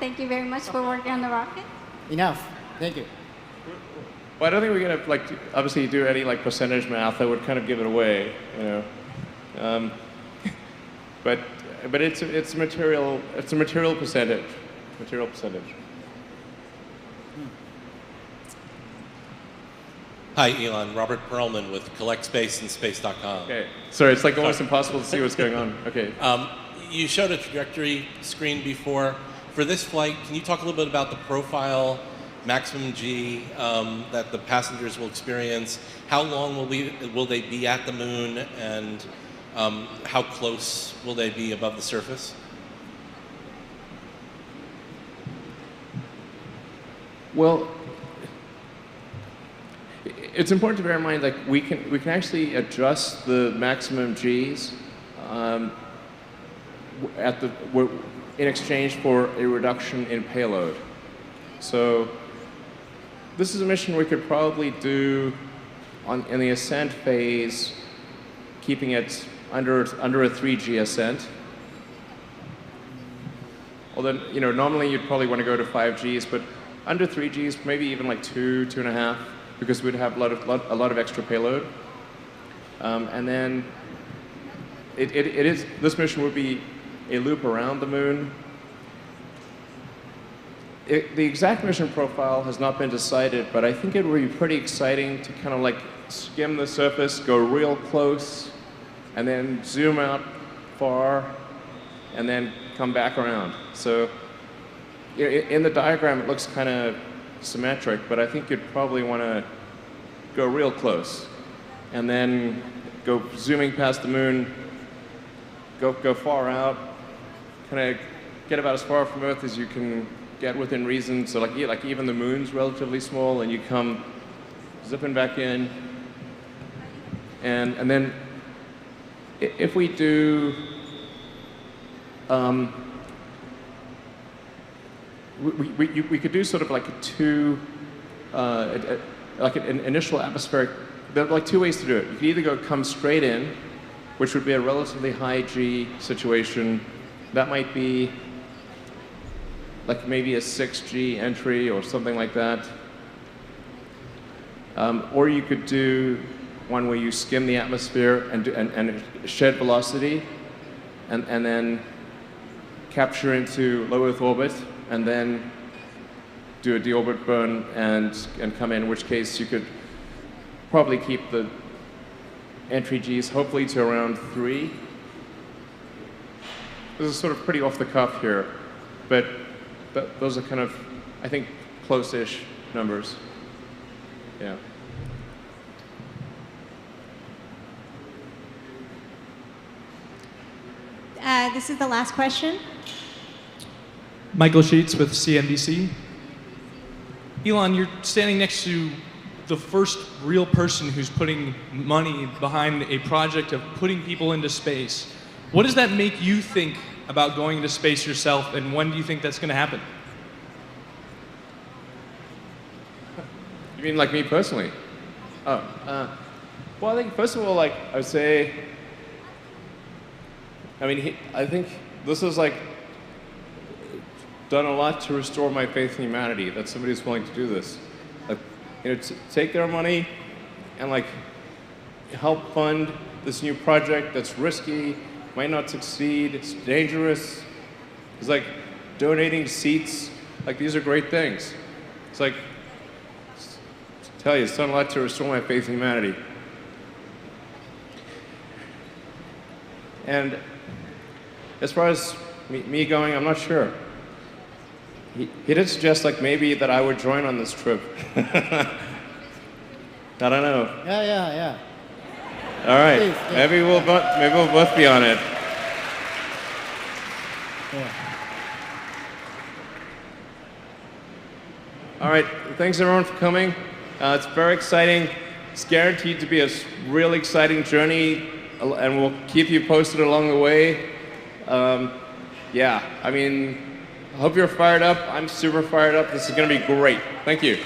Thank you very much for working on the rocket. Enough. Thank you. Well, I don't think we're gonna obviously do any percentage math that would kind of give it away, But it's a material percentage. Material percentage. Hi, Elon. Robert Perlman with CollectSpace and Space.com. Okay. Sorry, it's almost impossible to see what's going on. Okay. You showed a trajectory screen before. For this flight, can you talk a little bit about the profile, maximum G that the passengers will experience? How long will they be at the moon, and how close will they be above the surface? Well, it's important to bear in mind we can actually adjust the maximum Gs in exchange for a reduction in payload. So this is a mission we could probably do in the ascent phase, keeping it under a 3G ascent. Although, normally you'd probably want to go to 5Gs, but under 3Gs, maybe even like 2.5, because we'd have a lot of extra payload. And then this mission would be a loop around the moon. The exact mission profile has not been decided, but I think it would be pretty exciting to kind of like skim the surface, go real close, and then zoom out far, and then come back around. So in the diagram, it looks kind of symmetric, but I think you'd probably want to go real close, and then go zooming past the moon, go far out, kind of get about as far from Earth as you can get within reason. So like even the moon's relatively small, and you come zipping back in, and then if we do we could do sort of like like an initial atmospheric. There are like two ways to do it. You could either come straight in, which would be a relatively high G situation. That might be like maybe a 6G entry or something like that. Or you could do one where you skim the atmosphere and shed velocity, and then capture into low Earth orbit, and then do a deorbit burn and come in which case you could probably keep the entry Gs hopefully to around 3. This is sort of pretty off the cuff here, but those are kind of, I think, close-ish numbers. Yeah. This is the last question. Michael Sheets with CNBC. Elon, you're standing next to the first real person who's putting money behind a project of putting people into space. What does that make you think about going into space yourself, and when do you think that's going to happen? You mean like me personally? Oh, well, I think first of all, like I would say, I think this is like done a lot to restore my faith in humanity, that somebody's willing to do this. Like, take their money and like help fund this new project that's risky, might not succeed, it's dangerous. It's like donating seats, like these are great things. It's like, I tell you, it's done a lot to restore my faith in humanity. And as far as me going, I'm not sure. He did suggest like maybe that I would join on this trip. I don't know. Yeah. All right, Please, yeah. maybe we'll both be on it. Yeah. All right, thanks everyone for coming. It's very exciting. It's guaranteed to be a really exciting journey, and we'll keep you posted along the way. Yeah, I hope you're fired up. I'm super fired up. This is going to be great. Thank you.